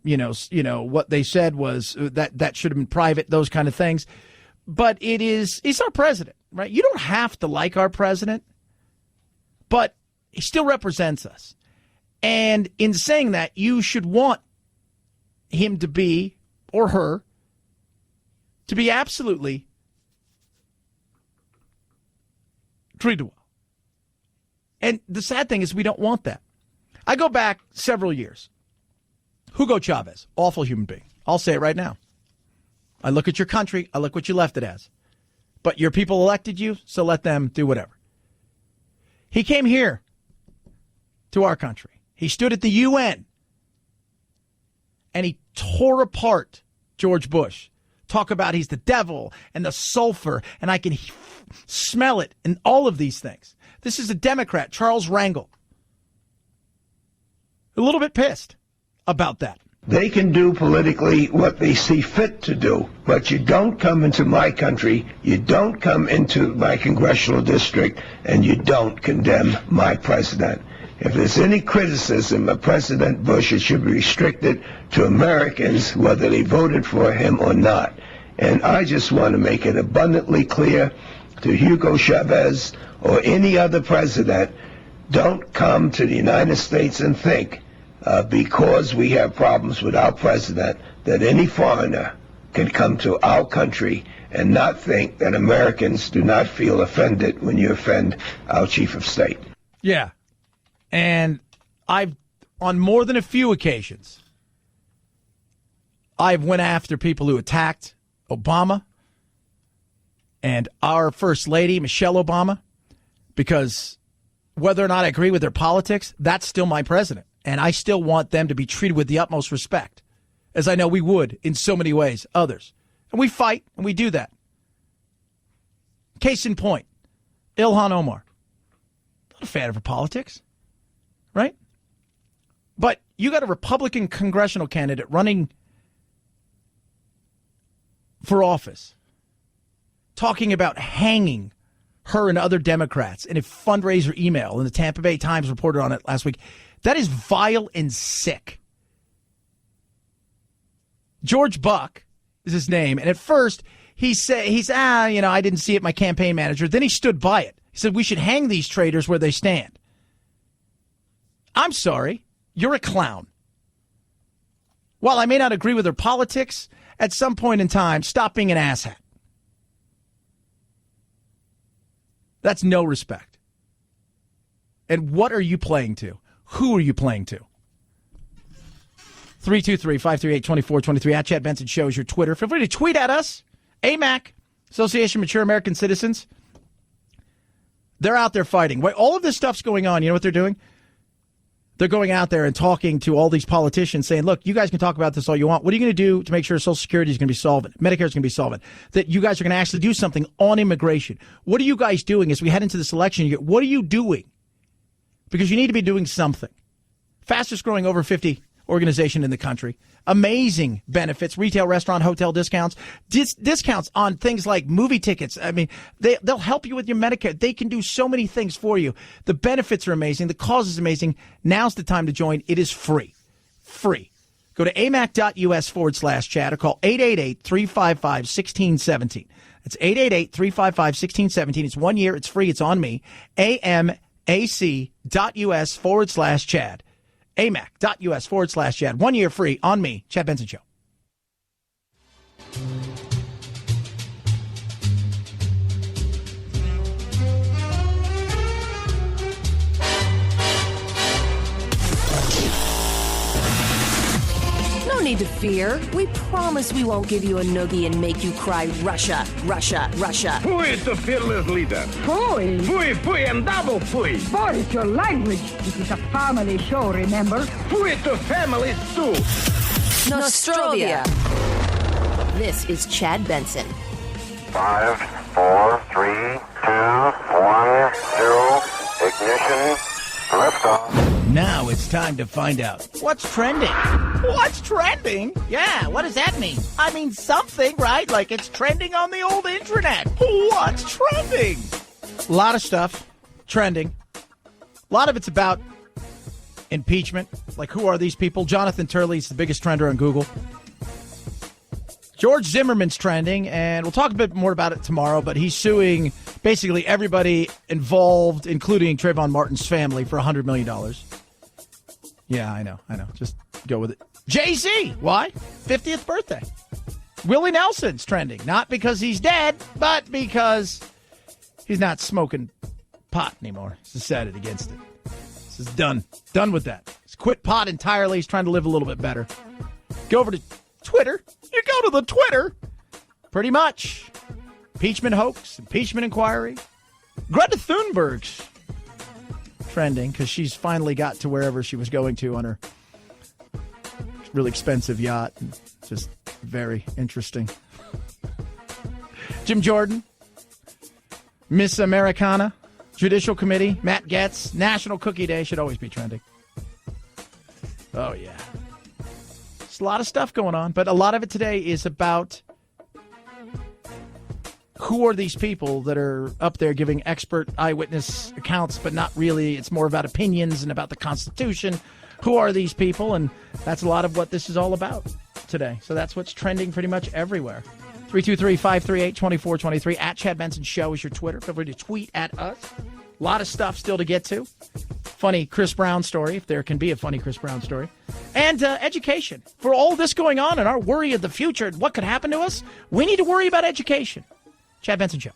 what they said was that should have been private, those kind of things. But he's our president, right? You don't have to like our president, but he still represents us. And in saying that, you should want him to be, or her, to be absolutely treated well. And the sad thing is we don't want that. I go back several years. Hugo Chavez, awful human being. I'll say it right now. I look at your country, I look what you left it as. But your people elected you, so let them do whatever. He came here to our country. He stood at the UN and he tore apart George Bush. Talk about he's the devil and the sulfur, and I can smell it, and all of these things. This is a Democrat, Charles Rangel. A little bit pissed about that. They can do politically what they see fit to do, but you don't come into my country, you don't come into my congressional district, and you don't condemn my president. If there's any criticism of President Bush, it should be restricted to Americans, whether they voted for him or not. And I just want to make it abundantly clear to Hugo Chavez or any other president, don't come to the United States and think, because we have problems with our president, that any foreigner can come to our country and not think that Americans do not feel offended when you offend our chief of state. Yeah. And I've, on more than a few occasions, I've went after people who attacked Obama and our First Lady, Michelle Obama, because whether or not I agree with their politics, that's still my president. And I still want them to be treated with the utmost respect, as I know we would in so many ways, others. And we fight, and we do that. Case in point, Ilhan Omar. Not a fan of her politics, right? But you got a Republican congressional candidate running for office, talking about hanging her and other Democrats in a fundraiser email, and the Tampa Bay Times reported on it last week. That is vile and sick. George Buck is his name, and at first he said, I didn't see it, my campaign manager. Then he stood by it. He said we should hang these traitors where they stand. I'm sorry. You're a clown. While I may not agree with her politics, at some point in time, stop being an asshat. That's no respect. And what are you playing to? Who are you playing to? 323-538-2423 at Chad Benson Show is your Twitter. Feel free to tweet at us. AMAC, Association of Mature American Citizens. They're out there fighting. All of this stuff's going on. You know what they're doing? They're going out there and talking to all these politicians saying, look, you guys can talk about this all you want. What are you going to do to make sure Social Security is going to be solvent? Medicare is going to be solvent? That you guys are going to actually do something on immigration. What are you guys doing as we head into this election? What are you doing? Because you need to be doing something. Fastest growing over 50 organization in the country. Amazing benefits, retail, restaurant, hotel discounts, discounts on things like movie tickets. I mean, they'll help you with your Medicare. They can do so many things for you. The benefits are amazing. The cause is amazing. Now's the time to join. It is free. Free. Go to amac.us/chat or call 888-355-1617. That's 888-355-1617. It's 1 year. It's free. It's on me. amac.us/chat. amac.us/Chad. 1 year free on me, Chad Benson Show. No need to fear. We promise we won't give you a noogie and make you cry Russia, Russia, Russia. Who is the fearless leader? Fui. Fui, fui, and double fui. What is your language? This is a family show, remember? Fui to family too. Nostrovia. This is Chad Benson. 5, 4, 3, 2, 1, 0. Ignition. Liftoff. Now it's time to find out what's trending. What's trending? Yeah, what does that mean? I mean something, right? Like it's trending on the old internet. What's trending? A lot of stuff trending. A lot of it's about impeachment. Like, who are these people? Jonathan Turley's the biggest trender on Google. George Zimmerman's trending, and we'll talk a bit more about it tomorrow, but he's suing basically everybody involved, including Trayvon Martin's family, for $100 million. Yeah, I know. Just go with it. Jay-Z, why? 50th birthday. Willie Nelson's trending, not because he's dead, but because he's not smoking pot anymore. He's decided against it. This is done. Done with that. He's quit pot entirely. He's trying to live a little bit better. Go over to Twitter. You go to the Twitter. Pretty much. Impeachment hoax, impeachment inquiry. Greta Thunberg's trending because she's finally got to wherever she was going to on her really expensive yacht. Just very interesting. Jim Jordan, Miss Americana, Judiciary Committee, Matt Gaetz, National Cookie Day should always be trending. Oh, yeah. There's a lot of stuff going on, but a lot of it today is about who are these people that are up there giving expert eyewitness accounts, but not really. It's more about opinions and about the Constitution. Who are these people? And that's a lot of what this is all about today. So that's what's trending pretty much everywhere. 323-538-2423. At Chad Benson Show is your Twitter. Feel free to tweet at us. A lot of stuff still to get to. Funny Chris Brown story, if there can be a funny Chris Brown story. And education. For all this going on and our worry of the future and what could happen to us, we need to worry about education. Chad Benson Show.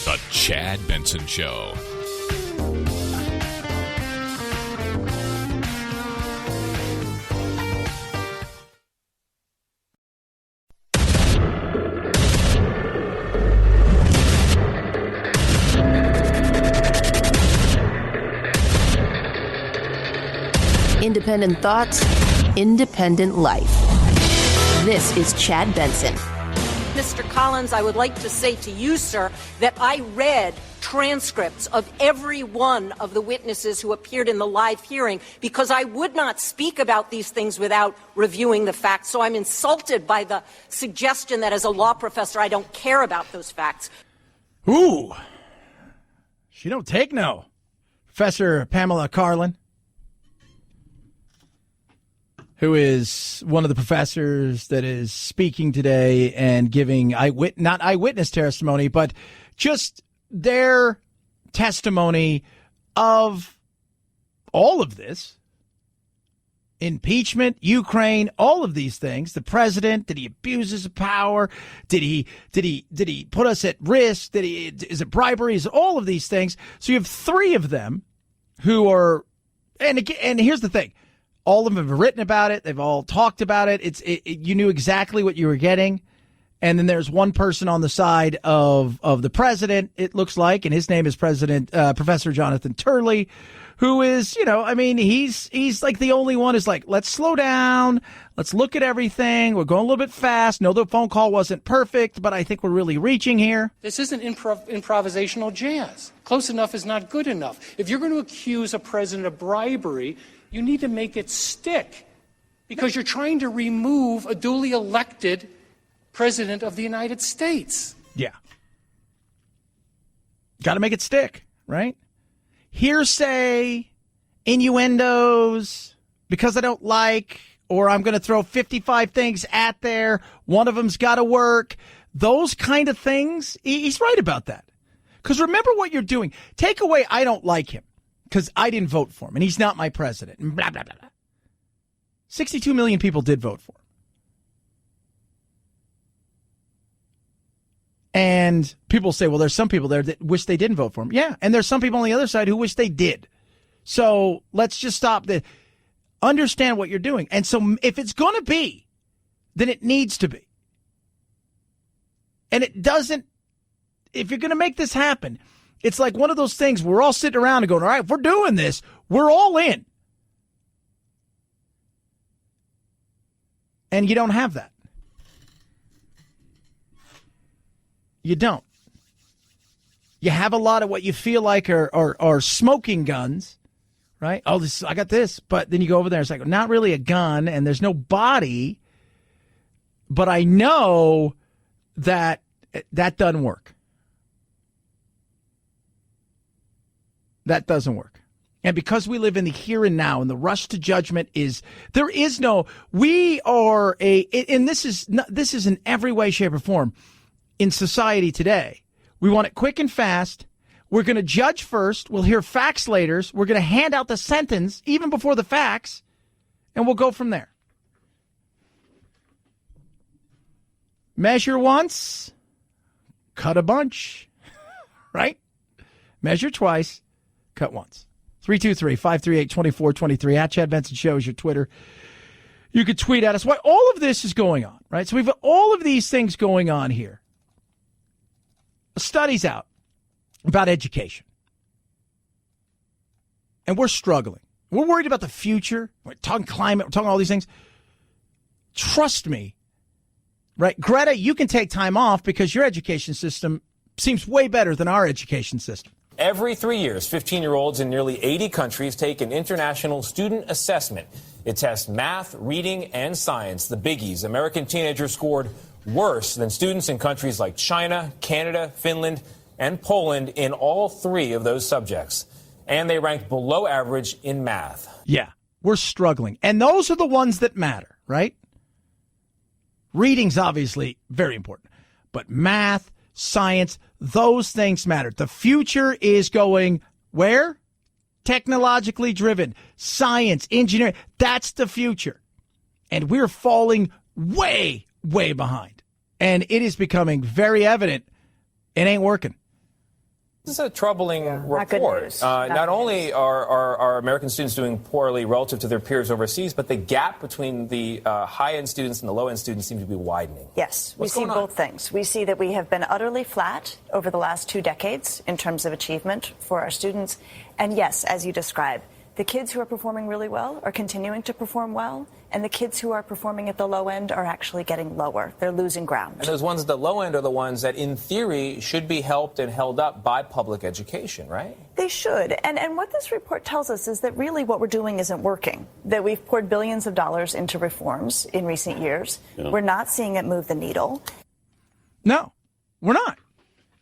The Chad Benson Show. Independent thoughts, independent life. This is Chad Benson. Mr. Collins, I would like to say to you, sir, that I read transcripts of every one of the witnesses who appeared in the live hearing because I would not speak about these things without reviewing the facts. So I'm insulted by the suggestion that as a law professor I don't care about those facts. Ooh. She don't take no. Professor Pamela Karlan, who is one of the professors that is speaking today and giving not eyewitness testimony, but just their testimony of all of this. Impeachment, Ukraine, all of these things. The president, did he abuse his power? Did he put us at risk? Is it bribery? Is it all of these things? So you have three of them who are, and here's the thing. All of them have written about it. They've all talked about it. You knew exactly what you were getting. And then there's one person on the side of the president, it looks like, and his name is Professor Jonathan Turley, who is, he's like the only one who's like, let's slow down. Let's look at everything. We're going a little bit fast. No, the phone call wasn't perfect, but I think we're really reaching here. This isn't improvisational jazz. Close enough is not good enough. If you're going to accuse a president of bribery, you need to make it stick because you're trying to remove a duly elected president of the United States. Yeah. Got to make it stick, right? Hearsay, innuendos, because I don't like, or I'm going to throw 55 things at there. One of them's got to work. Those kind of things. He's right about that. Because remember what you're doing. Take away, I don't like him because I didn't vote for him and he's not my president. And blah, blah, blah, blah. 62 million people did vote for him. And people say, well, there's some people there that wish they didn't vote for him. Yeah, and there's some people on the other side who wish they did. So let's just stop. Understand what you're doing. And so if it's going to be, then it needs to be. And it doesn't, if you're going to make this happen, it's like one of those things we're all sitting around and going, all right, if we're doing this, we're all in. And you don't have that. You don't. You have a lot of what you feel like are smoking guns, right? Oh, I got this. But then you go over there, it's like, not really a gun, and there's no body. But I know that doesn't work. That doesn't work. And because we live in the here and now, and the rush to judgment we are and this is in every way, shape, or form. In society today, we want it quick and fast. We're going to judge first. We'll hear facts later. We're going to hand out the sentence even before the facts, and we'll go from there. Measure once, cut a bunch, right? Measure twice, cut once. 323-538-2423 at Chad Benson Show is your Twitter. You could tweet at us. Why all of this is going on, right? So we've got all of these things going on here. A study's out about education. And we're struggling. We're worried about the future. We're talking climate. We're talking all these things. Trust me, right? Greta, you can take time off because your education system seems way better than our education system. Every 3 years, 15-year-olds in nearly 80 countries take an international student assessment. It tests math, reading, and science, the biggies. American teenagers scored worse than students in countries like China, Canada, Finland, and Poland in all three of those subjects. And they ranked below average in math. Yeah, we're struggling. And those are the ones that matter, right? Reading's obviously very important. But math, science, those things matter. The future is going where? Technologically driven. Science, engineering. That's the future. And we're falling way behind. And it is becoming very evident it ain't working. This is a troubling report. Not only are American students doing poorly relative to their peers overseas, but the gap between the high-end students and the low-end students seems to be widening. Yes, we see both things. We see that we have been utterly flat over the last 2 decades in terms of achievement for our students. And yes, as you describe, The kids who are performing really well are continuing to perform well, and the kids who are performing at the low end are actually getting lower. They're losing ground. And those ones at the low end are the ones that, in theory, should be helped and held up by public education, right? They should. And what this report tells us is that really what we're doing isn't working, that we've poured billions of dollars into reforms in recent years. Yeah. We're not seeing it move the needle. No, we're not.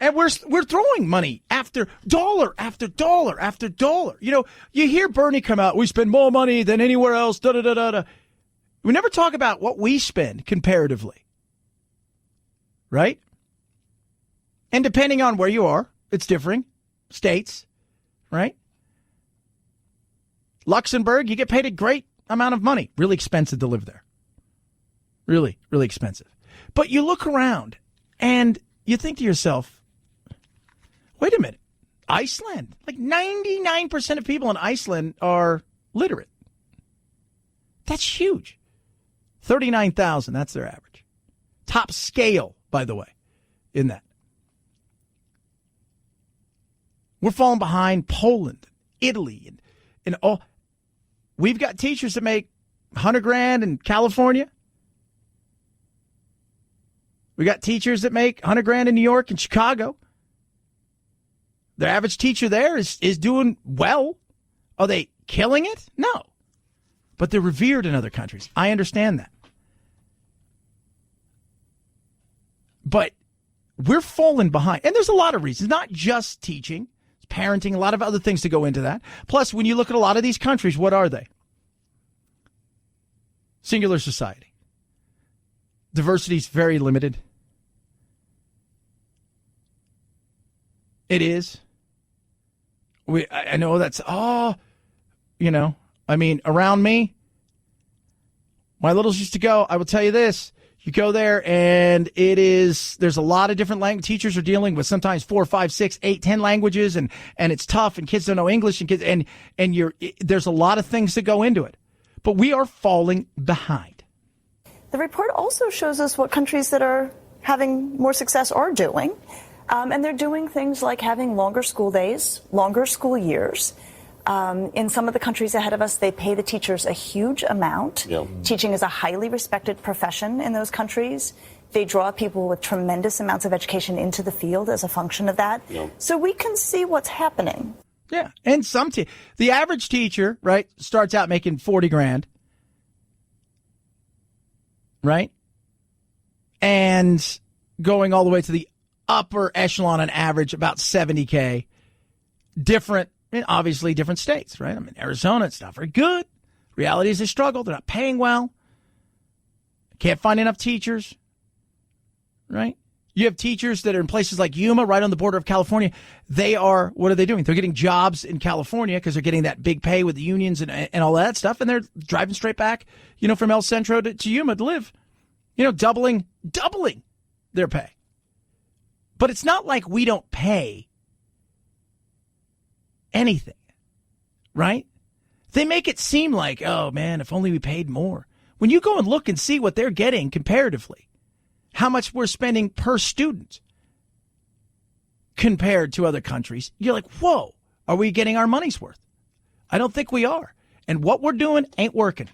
And we're throwing money after dollar after dollar after dollar. You know, you hear Bernie come out, we spend more money than anywhere else, da-da-da-da-da. We never talk about what we spend comparatively. Right? And depending on where you are, it's differing. States, right? Luxembourg, you get paid a great amount of money. Really expensive to live there. Really, really expensive. But you look around and you think to yourself, wait a minute, Iceland, like 99% of people in Iceland are literate. That's huge. 39,000, that's their average. Top scale, by the way, in that. We're falling behind Poland, Italy, and all. We've got teachers that make $100,000 in California. We got teachers that make $100,000 in New York and Chicago. The average teacher there is doing well. Are they killing it? No. But they're revered in other countries. I understand that. But we're falling behind. And there's a lot of reasons, not just teaching, it's parenting, a lot of other things to go into that. Plus, when you look at a lot of these countries, what are they? Singular society. Diversity is very limited. It is. I know that's, around me, my littles used to go, I will tell you this, you go there and there's a lot of different language. Teachers are dealing with sometimes 4, 5, 6, 8, 10 languages and it's tough and kids don't know English and there's a lot of things that go into it. But we are falling behind. The report also shows us what countries that are having more success are doing. And they're doing things like having longer school days, longer school years. In some of the countries ahead of us, they pay the teachers a huge amount. Yeah. Teaching is a highly respected profession in those countries. They draw people with tremendous amounts of education into the field as a function of that. Yeah. So we can see what's happening. Yeah. And the average teacher, right, starts out making $40,000. Right? And going all the way to the upper echelon on average, about $70,000. Different, obviously different states, right? I mean, Arizona, it's not very good. Reality is they struggle. They're not paying well. Can't find enough teachers, right? You have teachers that are in places like Yuma, right on the border of California. What are they doing? They're getting jobs in California because they're getting that big pay with the unions and all that stuff. And they're driving straight back, from El Centro to Yuma to live, doubling their pay. But it's not like we don't pay anything, right? They make it seem like, oh, man, if only we paid more. When you go and look and see what they're getting comparatively, how much we're spending per student compared to other countries, you're like, whoa, are we getting our money's worth? I don't think we are. And what we're doing ain't working.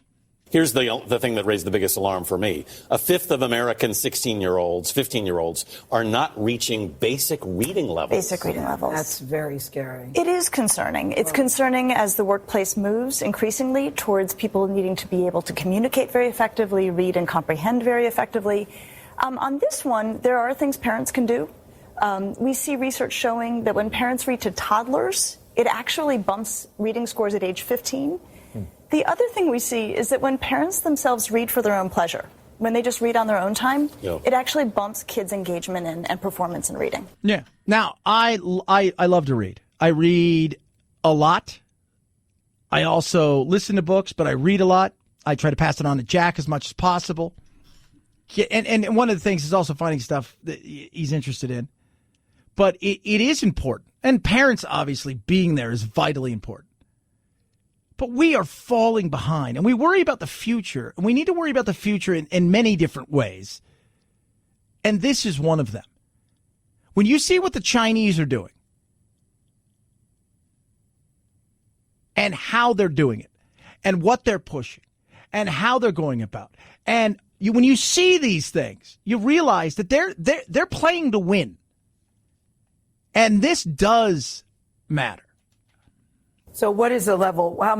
Here's the thing that raised the biggest alarm for me. A fifth of American 16-year-olds, 15-year-olds are not reaching basic reading levels. Basic reading levels. That's very scary. It is concerning. It's concerning as the workplace moves increasingly towards people needing to be able to communicate very effectively, read and comprehend very effectively. On this one, there are things parents can do. We see research showing that when parents read to toddlers, it actually bumps reading scores at age 15. The other thing we see is that when parents themselves read for their own pleasure, when they just read on their own time, it actually bumps kids' engagement and performance in reading. Yeah. Now, I love to read. I read a lot. I also listen to books, but I read a lot. I try to pass it on to Jack as much as possible. And one of the things is also finding stuff that he's interested in. But it is important. And parents, obviously, being there is vitally important. But we are falling behind, and we worry about the future, and we need to worry about the future in many different ways. And this is one of them. When you see what the Chinese are doing, and how they're doing it and what they're pushing and how they're going about. And when you see these things, you realize that they're playing to win. And this does matter. So what is the level? How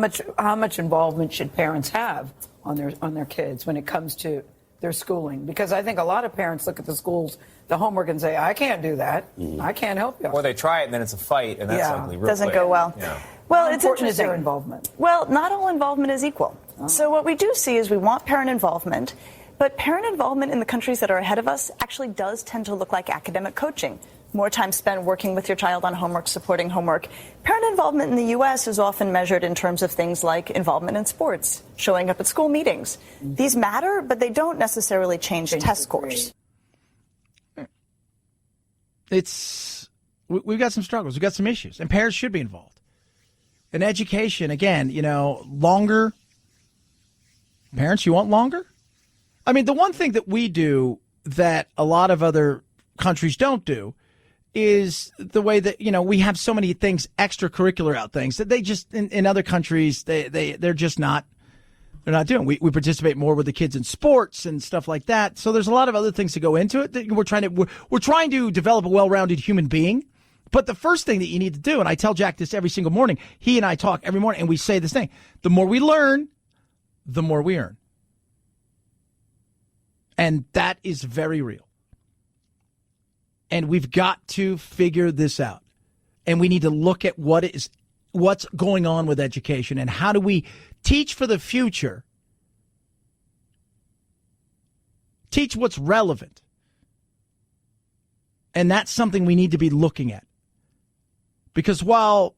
much involvement should parents have on their kids when it comes to their schooling? Because I think a lot of parents look at the schools, the homework, and say, I can't do that. I can't help you. Or they try it and then it's a fight, and that's likely real doesn't quick. go well. Yeah. Well, How it's important interesting. is their involvement? Well, not all involvement is equal. So what we do see is we want parent involvement, but parent involvement in the countries that are ahead of us actually does tend to look like academic coaching. More time spent working with your child on homework, supporting homework. Parent involvement in the U.S. is often measured in terms of things like involvement in sports, showing up at school meetings. These matter, but they don't necessarily change test scores. We've got some struggles. We've got some issues, and parents should be involved. In education, again, longer. Parents, you want longer? I mean, the one thing that we do that a lot of other countries don't do is the way that, we have so many things, extracurricular out things that they just, in other countries, they're just not, they're not doing. We participate more with the kids in sports and stuff like that. So there's a lot of other things to go into it that we're trying to develop a well-rounded human being. But the first thing that you need to do, and I tell Jack this every single morning, he and I talk every morning and we say this thing, the more we learn, the more we earn. And that is very real. And we've got to figure this out. And we need to look at what's going on with education and how do we teach for the future, teach what's relevant. And that's something we need to be looking at. Because while,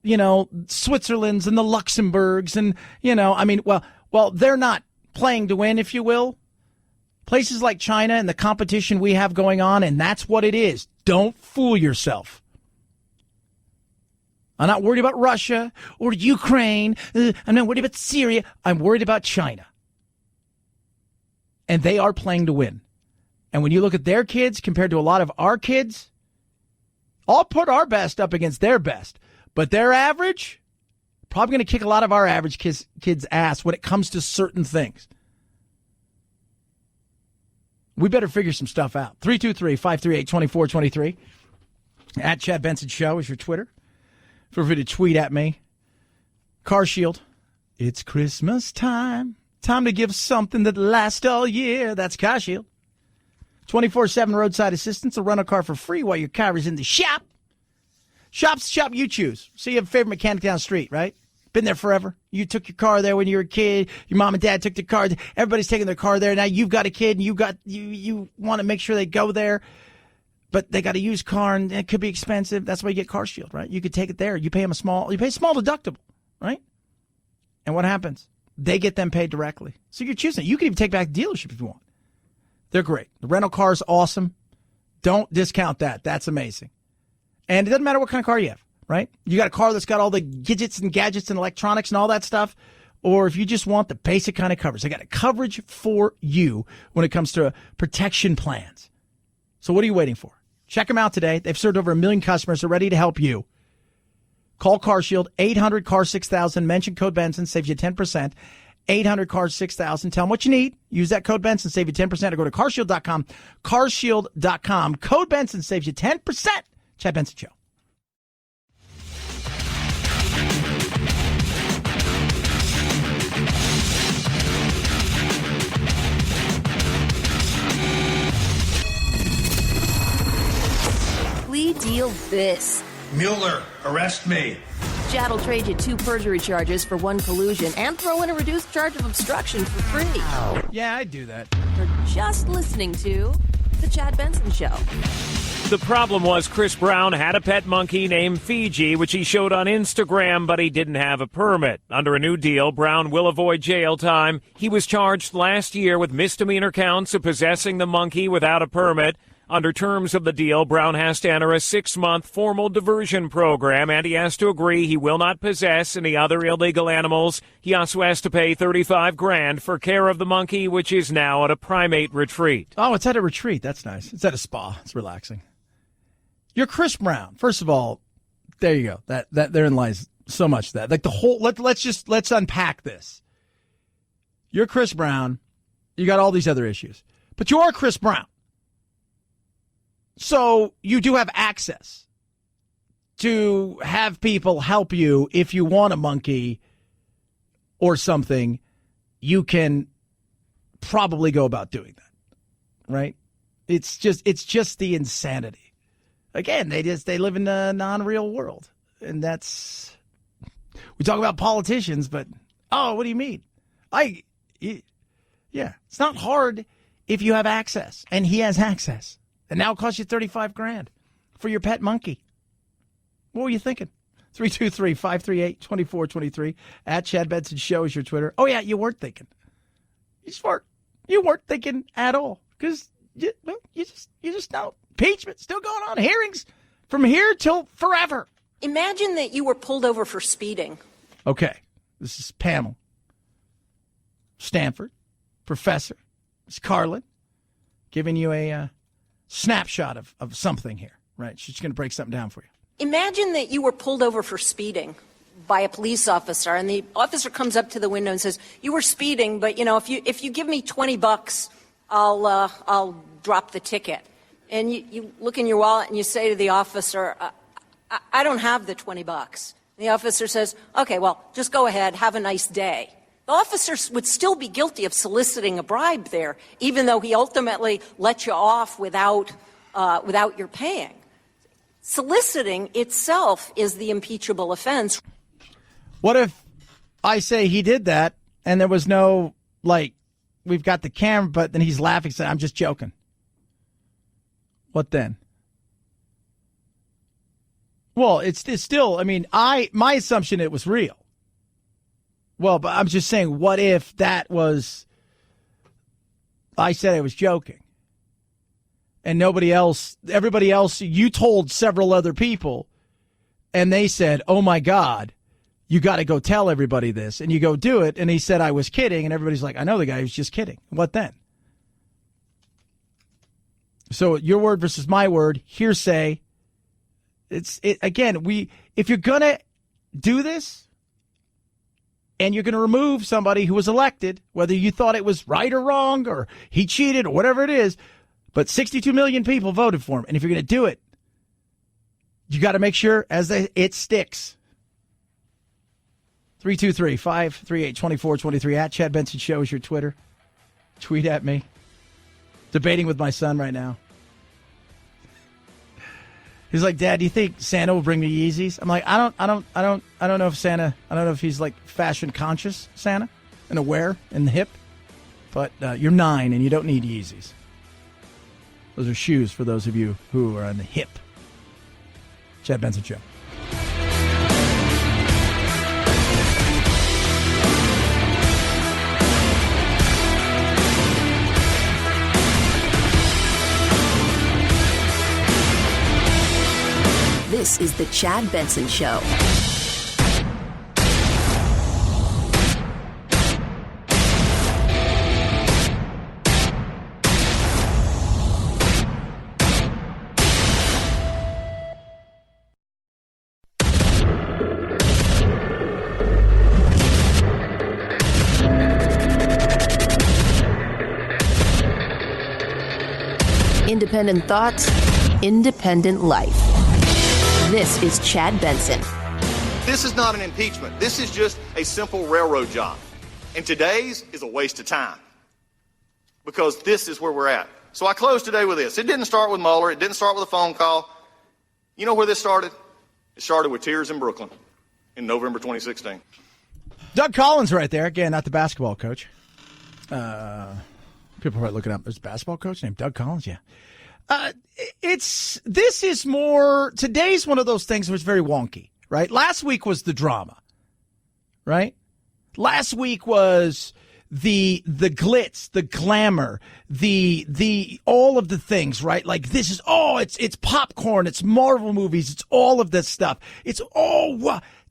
Switzerland's and the Luxembourgs and, well, they're not playing to win, if you will. Places like China and the competition we have going on, and that's what it is. Don't fool yourself. I'm not worried about Russia or Ukraine. I'm not worried about Syria. I'm worried about China. And they are playing to win. And when you look at their kids compared to a lot of our kids, I'll put our best up against their best. But their average, probably going to kick a lot of our average kids' ass when it comes to certain things. We better figure some stuff out. 323-538-2423. At Chad Benson Show is your Twitter. Feel free to tweet at me. Car Shield. It's Christmas time. Time to give something that lasts all year. That's Car Shield. 24/7 roadside assistance. Will run a car for free while your car is in the shop. Shop's the shop you choose. So you have a favorite mechanic down the street, right? Been there forever. You took your car there when you were a kid. Your mom and dad took their car. Everybody's taking their car there. Now you've got a kid and you want to make sure they go there. But they got a used car and it could be expensive. That's why you get Car Shield, right? You could take it there. You pay a small deductible, right? And what happens? They get them paid directly. So you're choosing it. You can even take back the dealership if you want. They're great. The rental car is awesome. Don't discount that. That's amazing. And it doesn't matter what kind of car you have, right? You got a car that's got all the gadgets and electronics and all that stuff. Or if you just want the basic kind of coverage, they got a coverage for you when it comes to protection plans. So what are you waiting for? Check them out today. They've served over 1 million customers. They're ready to help you. Call CarShield, 800-CAR-6000. Mention code Benson, saves you 10%. 800-CAR-6000. Tell them what you need. Use that code Benson, save you 10%. Or go to carshield.com. Carshield.com. Code Benson saves you 10%. Chad Benson Show. Plea deal this. Mueller, arrest me. Chad will trade you 2 perjury charges for 1 collusion and throw in a reduced charge of obstruction for free. Yeah, I'd do that. For just listening to The Chad Benson Show. The problem was Chris Brown had a pet monkey named Fiji, which he showed on Instagram, but he didn't have a permit. Under a new deal, Brown will avoid jail time. He was charged last year with misdemeanor counts of possessing the monkey without a permit. Under terms of the deal, Brown has to enter a 6-month formal diversion program, and he has to agree he will not possess any other illegal animals. He also has to pay $35,000 for care of the monkey, which is now at a primate retreat. Oh, it's at a retreat. That's nice. It's at a spa. It's relaxing. You're Chris Brown. First of all, there you go. That therein lies So much that. Like the whole, let's unpack this. You're Chris Brown. You got all these other issues. But you are Chris Brown. So you do have access to have people help you if you want a monkey or something. You can probably go about doing that, right? It's just the insanity. Again, they live in a non-real world, and that's, we talk about politicians, but what do you mean? Yeah, it's not hard if you have access, and he has access, and now it costs you $35,000 for your pet monkey. What were you thinking? 323-538-2423 at Chad Benson Show is your Twitter. Oh yeah, you weren't thinking. You weren't thinking at all because you just know. Impeachment still going on. Hearings from here till forever. Imagine that you were pulled over for speeding. Okay, this is Pamela, Stanford professor. It's Carlin giving you a snapshot of something here. Right, she's going to break something down for you. Imagine that you were pulled over for speeding by a police officer, and the officer comes up to the window and says, "You were speeding, but if you give me $20, I'll drop the ticket." And you look in your wallet and you say to the officer, "I don't have the $20." And the officer says, "Okay, well, just go ahead. Have a nice day." The officer would still be guilty of soliciting a bribe there, even though he ultimately let you off without your paying. Soliciting itself is the impeachable offense. What if I say he did that and there was no, we've got the camera, but then he's laughing, saying, "I'm just joking." What then? Well, it's still, my assumption it was real. Well, but I'm just saying, what if that was, I said I was joking. And everybody else, you told several other people, and they said, "Oh my God, you got to go tell everybody this." And you go do it, and he said, "I was kidding." And everybody's like, "I know the guy was just kidding." What then? So your word versus my word, hearsay. If you're going to do this and you're going to remove somebody who was elected, whether you thought it was right or wrong or he cheated or whatever it is, but 62 million people voted for him. And if you're going to do it, you got to make sure it sticks. 323-538-2423 at Chad Benson Show is your Twitter. Tweet at me. Debating with my son right now. He's like, "Dad, do you think Santa will bring me Yeezys?" I'm like, I don't know if Santa, I don't know if he's like fashion conscious Santa and aware and hip, but you're 9 and you don't need Yeezys. Those are shoes for those of you who are on the hip. Chad Benson Show. This is the Chad Benson Show. Independent thoughts, independent life. This is Chad Benson. This is not an impeachment. This is just a simple railroad job. And today's is a waste of time because this is where we're at. So I close today with this. It didn't start with Mueller. It didn't start with a phone call. You know where this started? It started with tears in Brooklyn in November 2016. Doug Collins right there. Again, not the basketball coach. People are probably looking up. There's a basketball coach named Doug Collins? Yeah. This is more, today's one of those things where it's very wonky, right? Last week was the drama, right? Last week was the glitz, the glamour, the all of the things, right? Like this is, it's popcorn, it's Marvel movies, it's all of this stuff. It's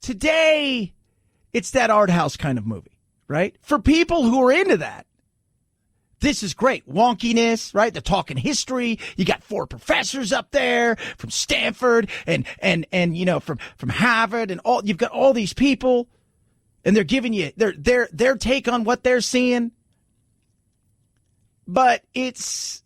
today, it's that art house kind of movie, right? For people who are into that, This is great. Wonkiness, right? They're talking history. You got 4 professors up there from Stanford and from Harvard and all. You've got all these people, and they're giving you their take on what they're seeing. But it's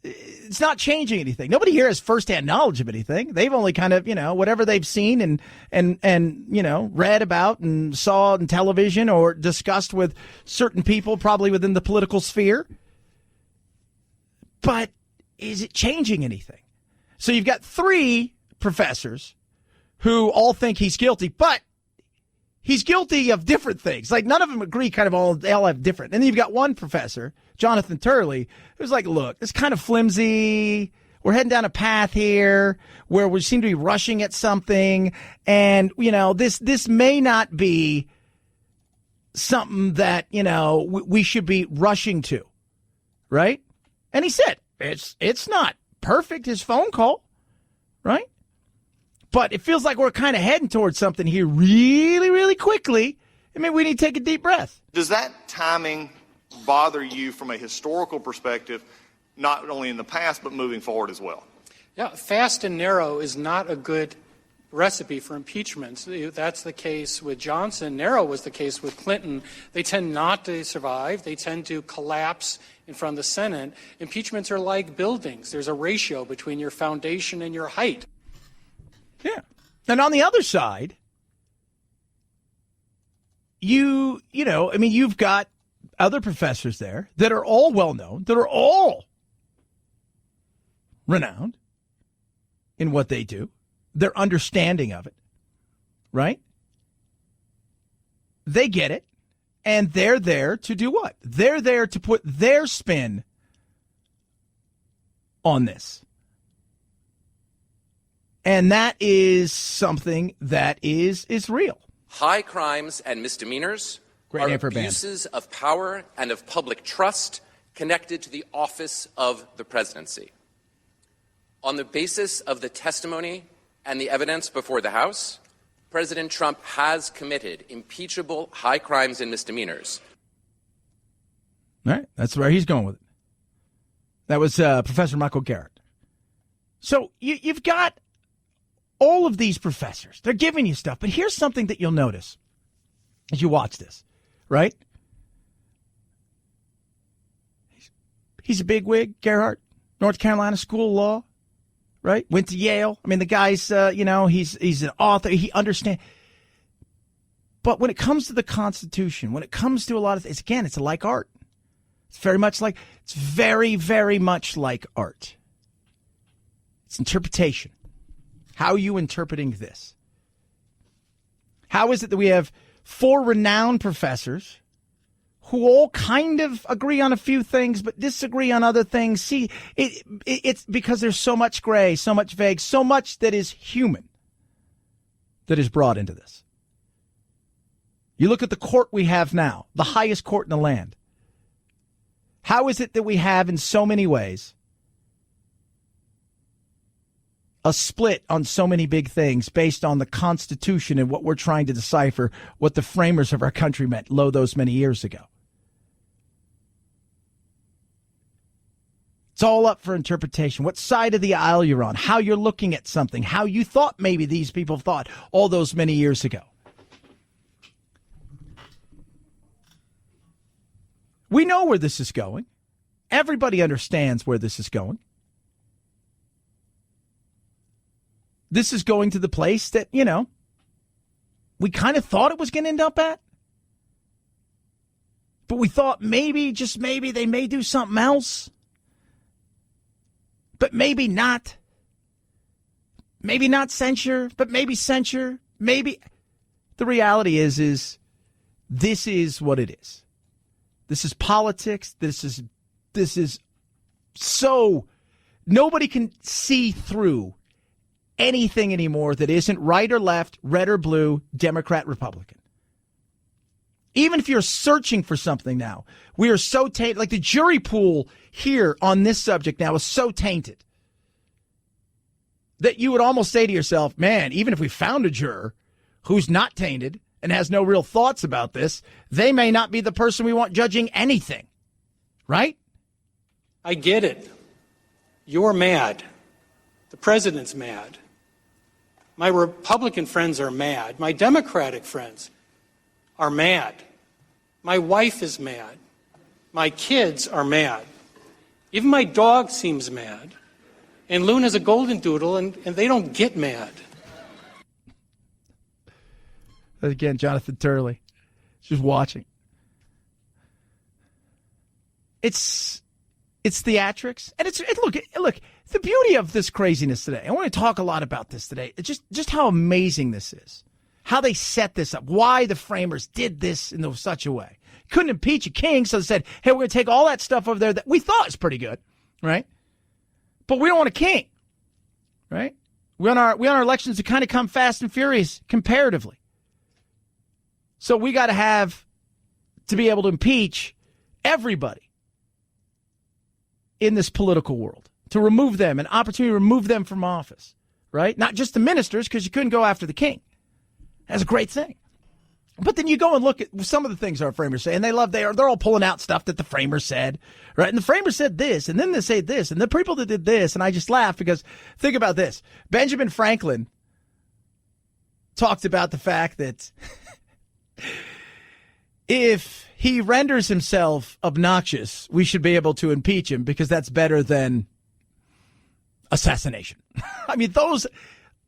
not changing anything. Nobody here has firsthand knowledge of anything. They've only kind of, whatever they've seen and read about and saw on television or discussed with certain people, probably within the political sphere. But is it changing anything? So you've got 3 professors who all think he's guilty, but he's guilty of different things. Like, none of them agree, they all have different. And then you've got one professor, Jonathan Turley, who's like, look, it's kind of flimsy. We're heading down a path here where we seem to be rushing at something. And, this may not be something that, we should be rushing to. Right? And he said, it's not perfect, his phone call. Right? But it feels like we're kind of heading towards something here really, really quickly. I mean, we need to take a deep breath. Does that timing bother you from a historical perspective, not only in the past, but moving forward as well? Yeah, fast and narrow is not a good recipe for impeachment. That's the case with Johnson. Narrow was the case with Clinton. They tend not to survive. They tend to collapse in front of the Senate. Impeachments are like buildings. There's a ratio between your foundation and your height. Yeah. And on the other side, you've got other professors there that are all well-known, that are all renowned in what they do, their understanding of it, right? They get it, and they're there to do what? They're there to put their spin on this. And that is something that is real. High crimes and misdemeanors are abuses of power and of public trust connected to the office of the presidency. On the basis of the testimony and the evidence before the House, President Trump has committed impeachable high crimes and misdemeanors. All right, that's where he's going with it. That was Professor Michael Garrett. So you've got all of these professors. They're giving you stuff. But here's something that you'll notice as you watch this, right? He's a bigwig, Gerhardt, North Carolina School of Law, right? Went to Yale. I mean, the guy's, he's an author. He understands. But when it comes to the Constitution, when it comes to a lot of things, again, it's like art. It's very, very much like art. It's interpretation. How are you interpreting this? How is it that we have 4 renowned professors who all kind of agree on a few things but disagree on other things? See, it's because there's so much gray, so much vague, so much that is human that is brought into this. You look at the court we have now, the highest court in the land. How is it that we have, in so many ways, a split on so many big things based on the Constitution and what we're trying to decipher, what the framers of our country meant those many years ago? It's all up for interpretation. What side of the aisle you're on, how you're looking at something, how you thought maybe these people thought all those many years ago. We know where this is going. Everybody understands where this is going. This is going to the place that, we kind of thought it was going to end up at. But we thought maybe, just maybe, they may do something else. But maybe not. Maybe not censure, but maybe censure. Maybe. The reality is this is what it is. This is politics. This is so nobody can see through anything anymore that isn't right or left, red or blue, Democrat, Republican. Even if you're searching for something now, we are so tainted. Like the jury pool here on this subject now is so tainted that you would almost say to yourself, man, even if we found a juror who's not tainted and has no real thoughts about this, they may not be the person we want judging anything. Right? I get it. You're mad. The president's mad. My Republican friends are mad. My Democratic friends are mad. My wife is mad. My kids are mad. Even my dog seems mad. And Luna's a golden doodle, and they don't get mad. Again, Jonathan Turley, just watching. It's theatrics, and look. The beauty of this craziness today. I want to talk a lot about this today. It's just how amazing this is, how they set this up, why the framers did this in such a way. Couldn't impeach a king, so they said, "Hey, we're going to take all that stuff over there that we thought was pretty good, right? But we don't want a king, right? We want our elections to kind of come fast and furious comparatively. So we got to be able to impeach everybody in this political world, to remove them, an opportunity to remove them from office, right? Not just the ministers, because you couldn't go after the king. That's a great thing. But then you go and look at some of the things our framers say, and they're all pulling out stuff that the framers said, right? And the framers said this, and then they say this, and the people that did this, and I just laugh because think about this. Benjamin Franklin talked about the fact that if he renders himself obnoxious, we should be able to impeach him because that's better than assassination. I mean,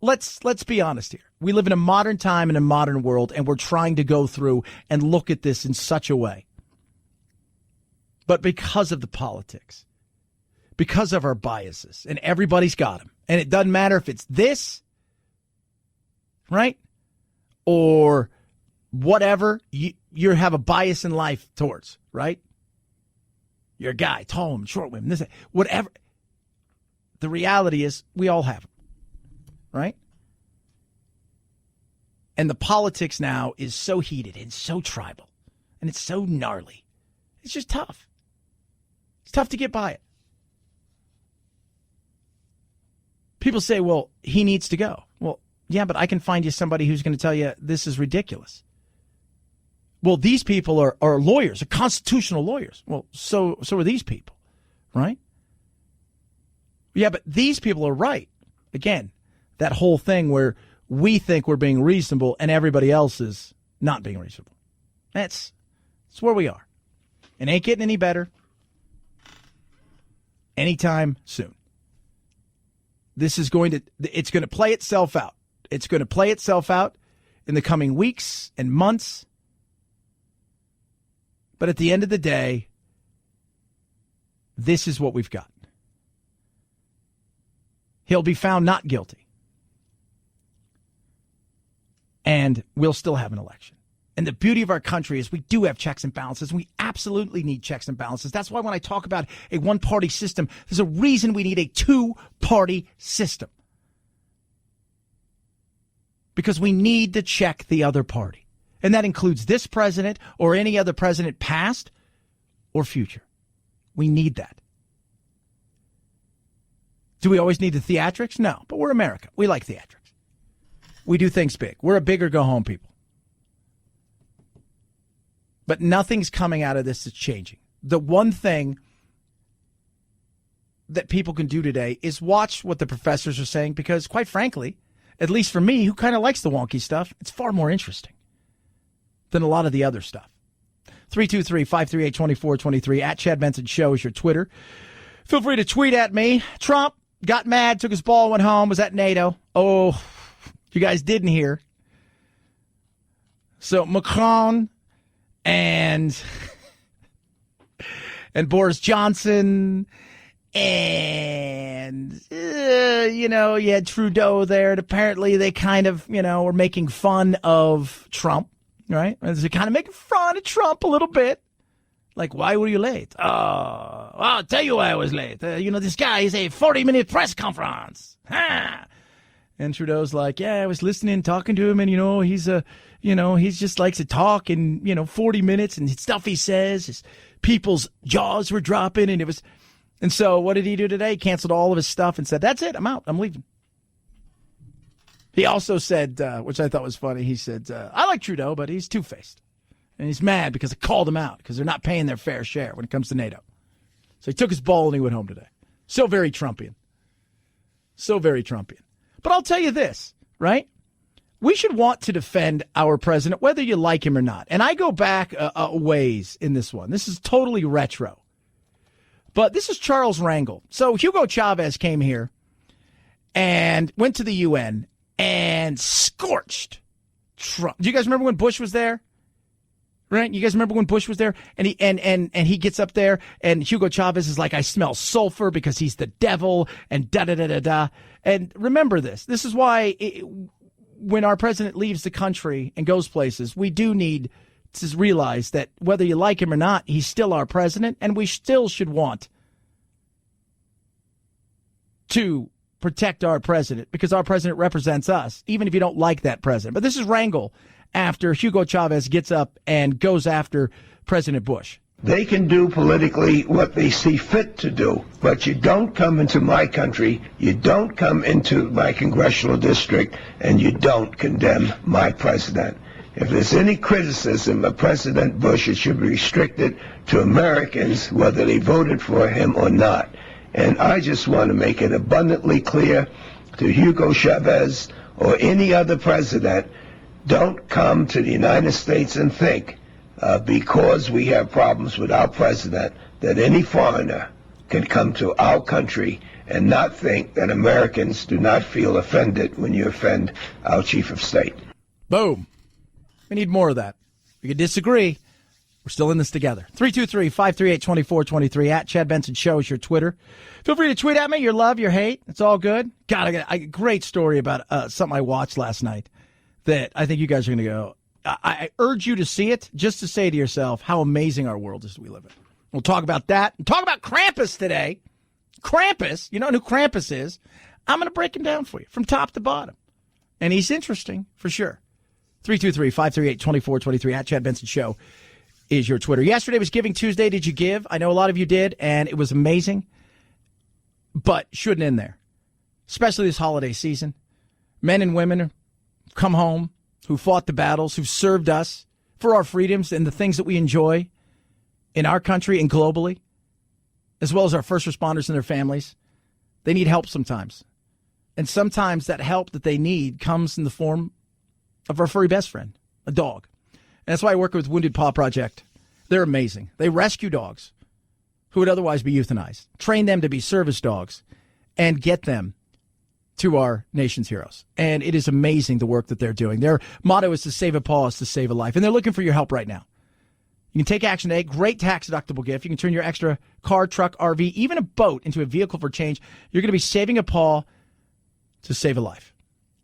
let's be honest here. We live in a modern time in a modern world, and we're trying to go through and look at this in such a way. But because of the politics, because of our biases, and everybody's got them, and it doesn't matter if it's this, right, or whatever you have a bias in life towards, right? You're a guy, tall women, short women, this, whatever. The reality is we all have them, right? And the politics now is so heated and so tribal, and it's so gnarly. It's just tough. It's tough to get by it. People say, well, he needs to go. Well, yeah, but I can find you somebody who's going to tell you this is ridiculous. Well, these people are lawyers, are constitutional lawyers. Well, so are these people, right? Yeah, but these people are right. Again, that whole thing where we think we're being reasonable and everybody else is not being reasonable. That's where we are. It ain't getting any better anytime soon. It's going to play itself out. It's going to play itself out in the coming weeks and months. But at the end of the day, this is what we've got. He'll be found not guilty. And we'll still have an election. And the beauty of our country is we do have checks and balances. We absolutely need checks and balances. That's why when I talk about a one-party system, there's a reason we need a two-party system. Because we need to check the other party. And that includes this president or any other president past or future. We need that. Do we always need the theatrics? No, but we're America. We like theatrics. We do things big. We're a bigger go-home people. But nothing's coming out of this that's changing. The one thing that people can do today is watch what the professors are saying because, quite frankly, at least for me, who kind of likes the wonky stuff, it's far more interesting than a lot of the other stuff. 323-538-2423 at Chad Benson Show is your Twitter. Feel free to tweet at me. Trump got mad, took his ball, went home, was at NATO. Oh, you guys didn't hear. So Macron and Boris Johnson and, you had Trudeau there. And apparently they kind of, were making fun of Trump, right? They're kind of making fun of Trump a little bit. Like, why were you late? Well, I'll tell you why I was late. This guy is a 40-minute press conference. Ha! And Trudeau's like, yeah, I was listening, talking to him, and, he's just likes to talk in, 40 minutes, and stuff he says, his people's jaws were dropping, and so what did he do today? He canceled all of his stuff and said, that's it, I'm out, I'm leaving. He also said, which I thought was funny, he said, I like Trudeau, but he's two-faced. And he's mad because I called him out because they're not paying their fair share when it comes to NATO. So he took his ball and he went home today. So very Trumpian. So very Trumpian. But I'll tell you this, right? We should want to defend our president, whether you like him or not. And I go back a ways in this one. This is totally retro. But this is Charles Rangel. So Hugo Chavez came here and went to the UN and scorched Trump. Do you guys remember when Bush was there? Right? You guys remember when Bush was there? And he gets up there and Hugo Chavez is like, I smell sulfur because he's the devil and da-da-da-da-da. And remember this. This is why when our president leaves the country and goes places, we do need to realize that whether you like him or not, he's still our president, and we still should want to protect our president because our president represents us, even if you don't like that president. But this is Rangel after Hugo Chavez gets up and goes after President Bush. They can do politically what they see fit to do, but you don't come into my country, you don't come into my congressional district, and you don't condemn my president. If there's any criticism of President Bush, it should be restricted to Americans, whether they voted for him or not. And I just want to make it abundantly clear to Hugo Chavez or any other president, don't come to the United States and think because we have problems with our president, that any foreigner can come to our country and not think that Americans do not feel offended when you offend our chief of state. Boom. We need more of that. We can disagree. We're still in this together. 323-538-2423 at Chad Benson Show is your Twitter. Feel free to tweet at me your love, your hate. It's all good. God, I got a great story about something I watched last night that I think you guys are going to go. I urge you to see it just to say to yourself how amazing our world is we live in. We'll talk about that. And talk about Krampus today. Krampus, you know who Krampus is. I'm going to break him down for you from top to bottom. And he's interesting for sure. 323-538-2423 at Chad Benson Show is your Twitter. Yesterday was Giving Tuesday. Did you give? I know a lot of you did, and it was amazing. But shouldn't end there, especially this holiday season. Men and women come home who fought the battles, who served us for our freedoms and the things that we enjoy in our country and globally, as well as our first responders and their families. They need help sometimes. And sometimes that help that they need comes in the form of our furry best friend, a dog. And that's why I work with Wounded Paw Project. They're amazing. They rescue dogs who would otherwise be euthanized, train them to be service dogs, and get them to our nation's heroes. And it is amazing the work that they're doing. Their motto is to save a paw is to save a life. And they're looking for your help right now. You can take action today. Great tax-deductible gift. You can turn your extra car, truck, RV, even a boat into a vehicle for change. You're going to be saving a paw to save a life.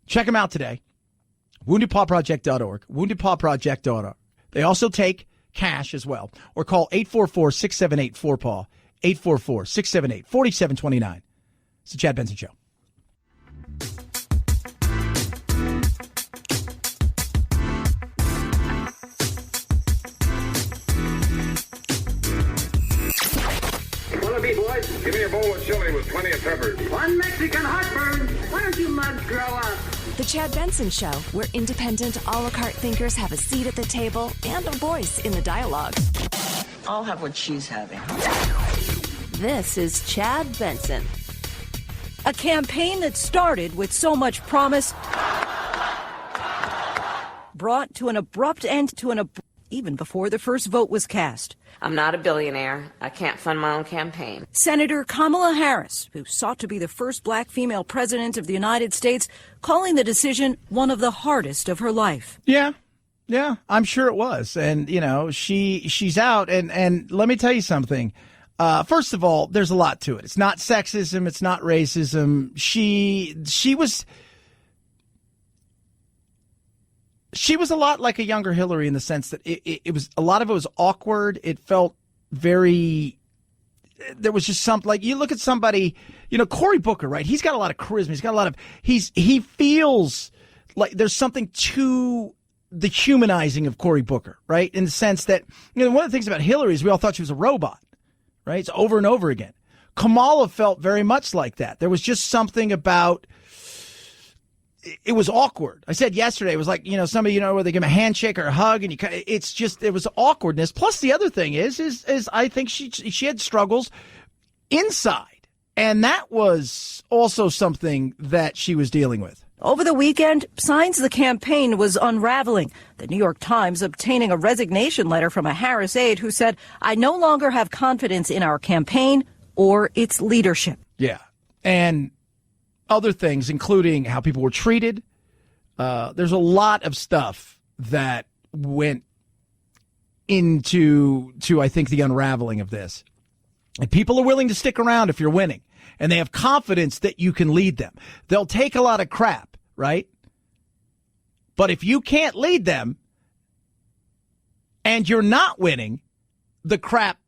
Check them out today. WoundedPawProject.org. WoundedPawProject.org. They also take cash as well. Or call 844-678-4PAW. 844-678-4729. It's the Chad Benson Show. Boys, give me a bowl of chili with plenty of peppers. One Mexican heartburn. Why don't you mugs grow up? The Chad Benson Show, where independent, a la carte thinkers have a seat at the table and a voice in the dialogue. I'll have what she's having. This is Chad Benson. A campaign that started with so much promise brought to an abrupt end even before the first vote was cast. I'm not a billionaire. I can't fund my own campaign. Senator Kamala Harris, who sought to be the first black female president of the United States, calling the decision one of the hardest of her life. Yeah, I'm sure it was. And, you know, she's out. And let me tell you something. First of all, there's a lot to it. It's not sexism. It's not racism. She was a lot like a younger Hillary in the sense that it was a lot of it was awkward. It felt very. There was just something like you look at somebody, you know, Cory Booker, right? He's got a lot of charisma. He's got a lot of he feels like there's something to the humanizing of Cory Booker, right? In the sense that, you know, one of the things about Hillary is we all thought she was a robot, right? It's over and over again. Kamala felt very much like that. There was just something about. It was awkward. I said yesterday, it was like, you know, somebody, you know, where they give a handshake or a hug and it was awkwardness. Plus the other thing is I think she had struggles inside. And that was also something that she was dealing with. Over the weekend, signs the campaign was unraveling. The New York Times obtaining a resignation letter from a Harris aide who said, "I no longer have confidence in our campaign or its leadership." Yeah. And other things, including how people were treated. There's a lot of stuff that went into, I think, the unraveling of this. And people are willing to stick around if you're winning. And they have confidence that you can lead them. They'll take a lot of crap, right? But if you can't lead them and you're not winning, the crap,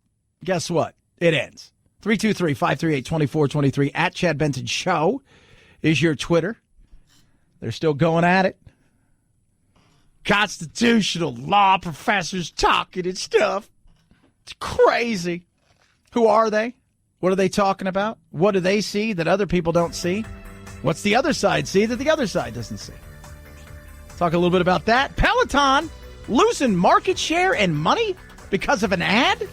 guess what? It ends. 323-538-2423 at Chad Benson Show is your Twitter. They're still going at it. Constitutional law professors talking and stuff. It's crazy. Who are they? What are they talking about? What do they see that other people don't see? What's the other side see that the other side doesn't see? Talk a little bit about that. Peloton losing market share and money because of an ad?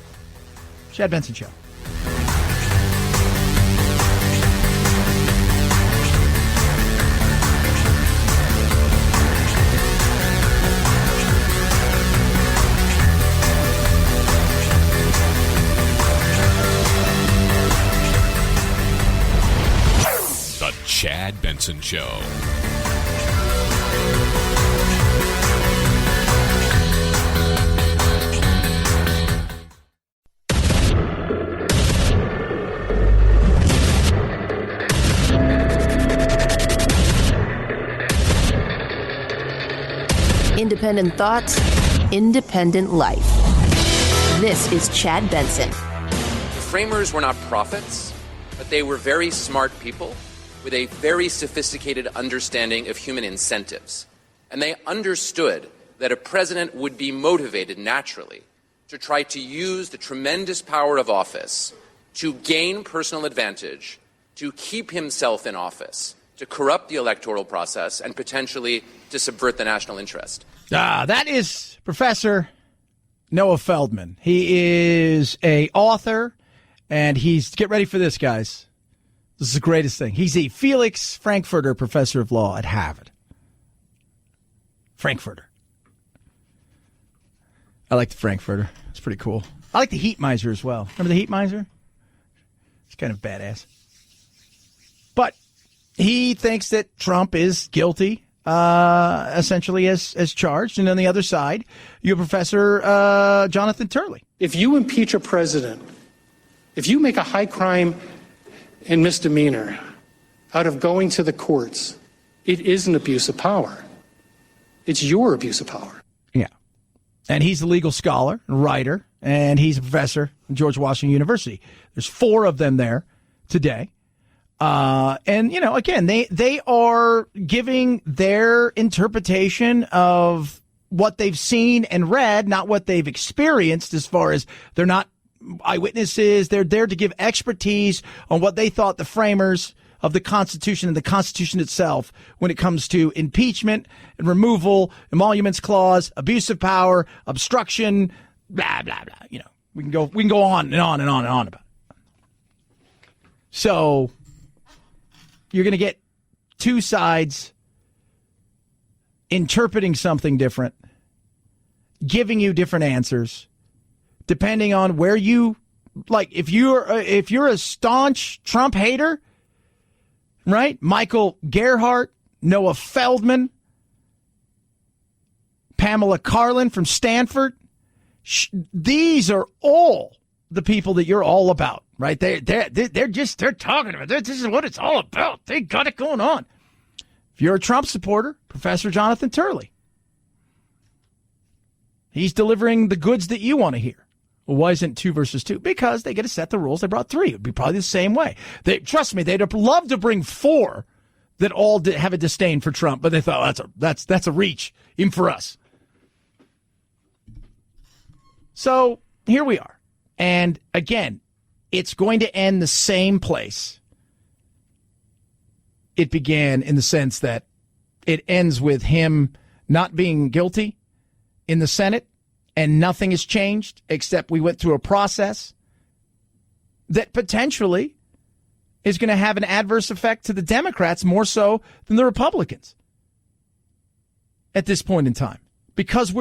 Chad Benson Show. Chad Benson Show. Independent thoughts, independent life. This is Chad Benson. The framers were not prophets, but they were very smart people with a very sophisticated understanding of human incentives. And they understood that a president would be motivated naturally to try to use the tremendous power of office to gain personal advantage, to keep himself in office, to corrupt the electoral process, and potentially to subvert the national interest. That is Professor Noah Feldman. He is an author, and get ready for this, guys. This is the greatest thing. He's a Felix Frankfurter Professor of Law at Harvard. Frankfurter. I like the Frankfurter. It's pretty cool. I like the Heat Miser as well. Remember the Heat Miser? It's kind of badass. But he thinks that Trump is guilty, essentially as charged. And on the other side, you have Professor Jonathan Turley. If you impeach a president, if you make a high crime and misdemeanor out of going to the courts, it is an abuse of power. It's your abuse of power. Yeah. And he's a legal scholar, writer, and he's a professor at George Washington University. There's 4 of them there today. And, again, they are giving their interpretation of what they've seen and read, not what they've experienced, as far as they're not eyewitnesses. They're there to give expertise on what they thought the framers of the Constitution and the Constitution itself when it comes to impeachment and removal, emoluments clause, abuse of power, obstruction, blah, blah, blah. We can go on and on and on and on about it. So you're going to get 2 sides interpreting something different, giving you different answers. Depending on where you, like, if you're a staunch Trump hater, right? Michael Gerhardt, Noah Feldman, Pamela Karlan from Stanford. These are all the people that you're all about, right? They're talking about it. This is what it's all about. They got it going on. If you're a Trump supporter, Professor Jonathan Turley. He's delivering the goods that you want to hear. Well, why isn't 2 versus 2? Because they get to set the rules. They brought 3. It would be probably the same way. Trust me, they'd have loved to bring 4 that all have a disdain for Trump, but they thought that's a reach, even for us. So here we are. And again, it's going to end the same place it began, in the sense that it ends with him not being guilty in the Senate. And nothing has changed except we went through a process. that potentially is going to have an adverse effect to the Democrats more so than the Republicans at this point in time. Because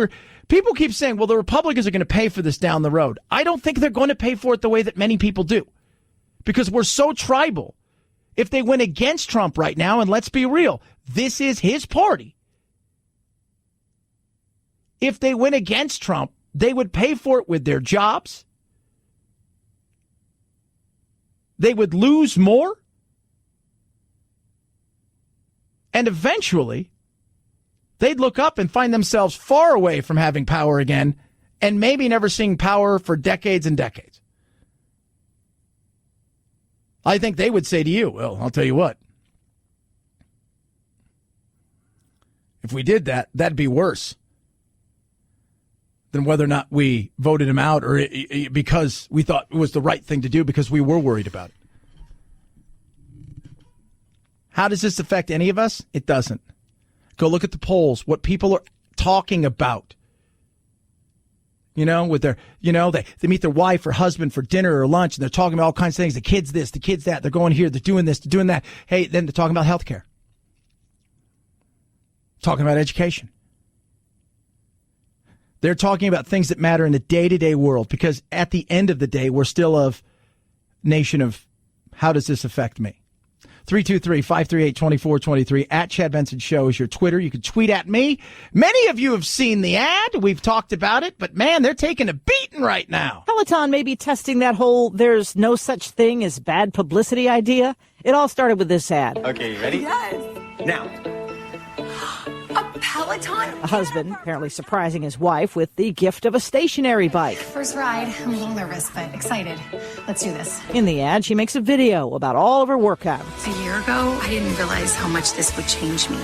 people keep saying, well, the Republicans are going to pay for this down the road. I don't think they're going to pay for it the way that many people do. Because we're so tribal. If they went against Trump right now, and let's be real, this is his party. If they went against Trump, they would pay for it with their jobs. They would lose more. And eventually, they'd look up and find themselves far away from having power again and maybe never seeing power for decades and decades. I think they would say to you, well, I'll tell you what. If we did that, that'd be worse than whether or not we voted him out or because we thought it was the right thing to do because we were worried about it. How does this affect any of us? It doesn't. Go look at the polls, what people are talking about. With their, they meet their wife or husband for dinner or lunch, and they're talking about all kinds of things. The kids this, the kids that. They're going here, they're doing this, they're doing that. Hey, then they're talking about healthcare. Talking about education. They're talking about things that matter in the day-to-day world, because at the end of the day, we're still a nation of how does this affect me? 323-538-2423 at Chad Benson Show is your Twitter. You can tweet at me. Many of you have seen the ad. We've talked about it, but man, they're taking a beating right now. Peloton may be testing that whole there's no such thing as bad publicity idea. It all started with this ad. Okay, you ready? Yes. Now. A Peloton? A husband apparently surprising his wife with the gift of a stationary bike. First ride. I'm a little nervous, but excited. Let's do this. In the ad, she makes a video about all of her workouts. A year ago, I didn't realize how much this would change me.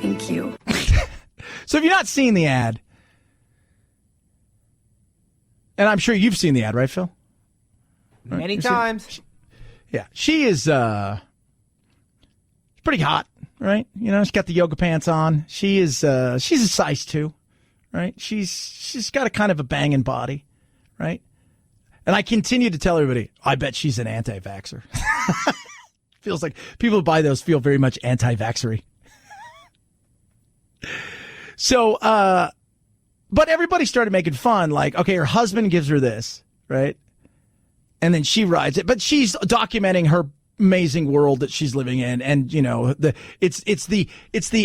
Thank you. So if you've not seen the ad, and I'm sure you've seen the ad, right, Phil? Many times. Yeah. She is pretty hot. Right, she's got the yoga pants on. She's a size 2, right? She's got a kind of a banging body, right? And I continue to tell everybody, I bet she's an anti-vaxxer. Feels like people who buy those feel very much anti-vaxxery. So, but everybody started making fun, like, okay, her husband gives her this, right? And then she rides it, but she's documenting her amazing world that she's living in, and it's the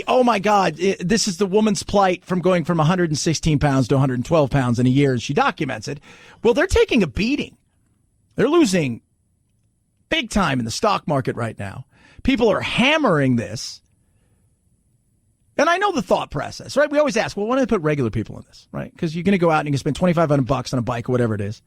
oh my God, this is the woman's plight from going from 116 pounds to 112 pounds in a year, and she documents it. Well, they're taking a beating. They're losing big time in the stock market right now. People are hammering this, and I know the thought process, right? We always ask, well, why don't they put regular people in this, right? Because you're going to go out and you can spend $2,500 on a bike or whatever it is.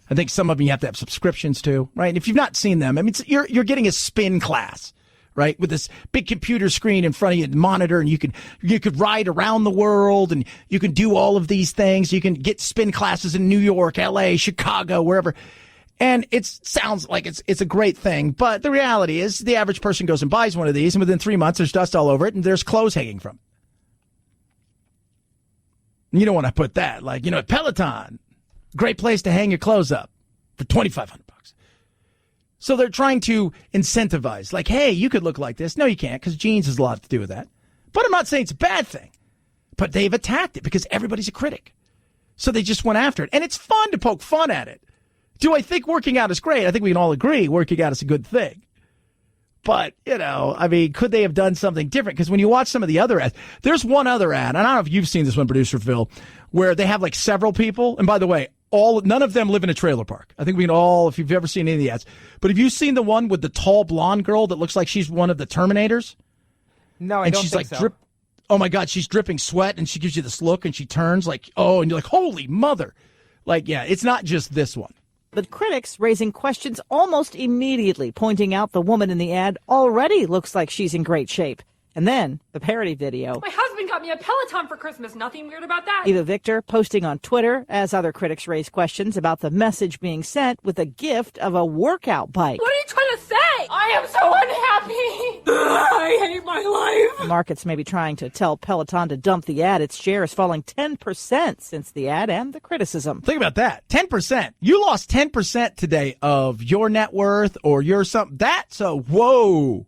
I think some of them you have to have subscriptions to, right? And if you've not seen them, I mean, you're getting a spin class, right? With this big computer screen in front of you, monitor, and you could ride around the world, and you can do all of these things. You can get spin classes in New York, LA, Chicago, wherever. And it sounds like it's a great thing, but the reality is the average person goes and buys one of these, and within 3 months there's dust all over it, and there's clothes hanging from it. You don't want to put that, like, Peloton. Great place to hang your clothes up for $2,500. So they're trying to incentivize, like, hey, you could look like this. No, you can't, because jeans has a lot to do with that. But I'm not saying it's a bad thing. But they've attacked it because everybody's a critic. So they just went after it. And it's fun to poke fun at it. Do I think working out is great? I think we can all agree working out is a good thing. But, could they have done something different? Because when you watch some of the other ads, there's one other ad, and I don't know if you've seen this one, Producer Phil, where they have like several people. And by the way, none of them live in a trailer park. I think we can all, if you've ever seen any of the ads. But have you seen the one with the tall blonde girl that looks like she's one of the Terminators? No, I don't think so. Oh my God, she's dripping sweat, and she gives you this look, and she turns like, oh, and you're like, holy mother. Like, yeah, it's not just this one. But critics raising questions almost immediately, pointing out the woman in the ad already looks like she's in great shape. And then the parody video. My husband got me a Peloton for Christmas. Nothing weird about that. Eva Victor posting on Twitter as other critics raise questions about the message being sent with a gift of a workout bike. What are you trying to say? I am so unhappy. I hate my life. The market's maybe trying to tell Peloton to dump the ad. Its share is falling 10% since the ad and the criticism. Think about that. 10%. You lost 10% today of your net worth or your something. That's a whoa.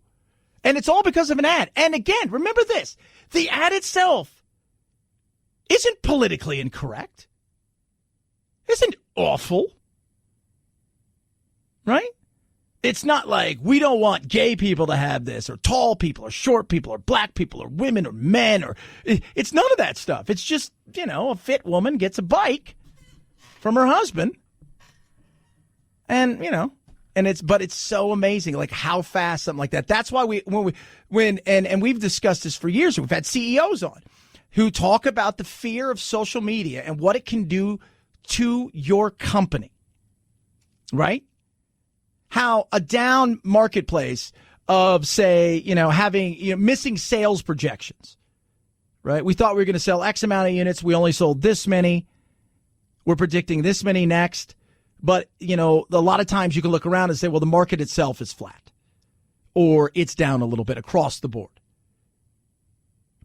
And it's all because of an ad. And again, remember this. The ad itself isn't politically incorrect. Isn't awful. Right? It's not like we don't want gay people to have this, or tall people, or short people, or black people, or women, or men, or it's none of that stuff. It's just, a fit woman gets a bike from her husband, and but it's so amazing, like how fast something like that. That's why when we've discussed this for years. We've had CEOs on who talk about the fear of social media and what it can do to your company, right? How a down marketplace of, say, having, missing sales projections, right? We thought we were going to sell X amount of units. We only sold this many. We're predicting this many next. But, a lot of times you can look around and say, well, the market itself is flat or it's down a little bit across the board.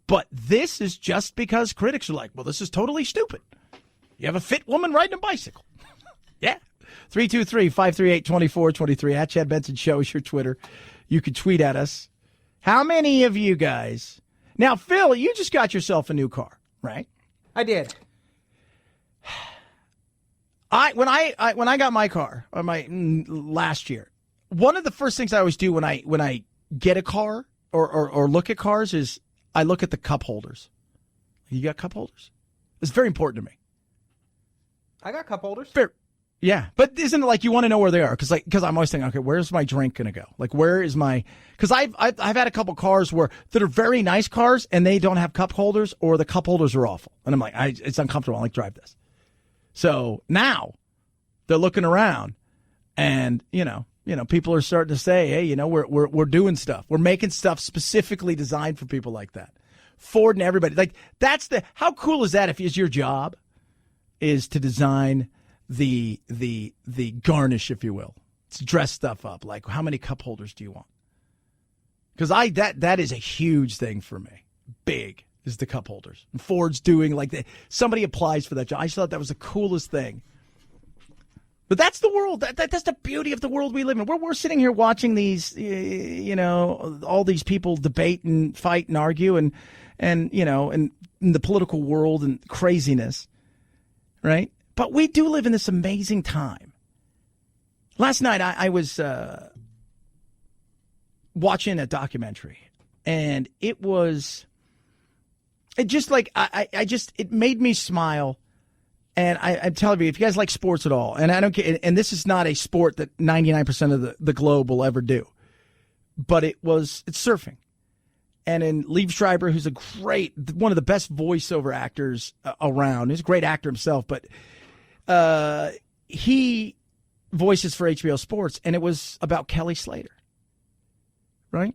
But this is just because critics are like, well, this is totally stupid. You have a fit woman riding a bicycle. Yeah. 323-538-2423 at Chad Benson Show is your Twitter. You can tweet at us. How many of you guys? Now, Phil, you just got yourself a new car, right? I did. When I got my car last year, one of the first things I always do when I get a car or look at cars is I look at the cup holders. You got cup holders? It's very important to me. I got cup holders. Fair. Yeah, but isn't it like you want to know where they are? Because I'm always thinking, okay, where's my drink going to go? Like, where is my? Because I've had a couple cars that are very nice cars and they don't have cup holders, or the cup holders are awful, and I'm like, it's uncomfortable. I like drive this. So now they're looking around, and people are starting to say, hey, we're doing stuff. We're making stuff specifically designed for people like that. Ford and everybody, like how cool is that? If it's your job is to design the garnish, if you will, to dress stuff up. Like, how many cup holders do you want? Because that is a huge thing for me. Big is the cup holders. And Ford's doing somebody applies for that job. I just thought that was the coolest thing. But that's the world. That's the beauty of the world we live in. We're sitting here watching these, all these people debate and fight and argue and in the political world and craziness, right? But we do live in this amazing time. Last night, I was watching a documentary, and it made me smile. And I'm telling you, if you guys like sports at all, and I don't care, and this is not a sport that 99% of the globe will ever do, but it's surfing. And in Liev Schreiber, who's one of the best voiceover actors around. He's a great actor himself, but he voices for HBO Sports, and it was about Kelly Slater, right?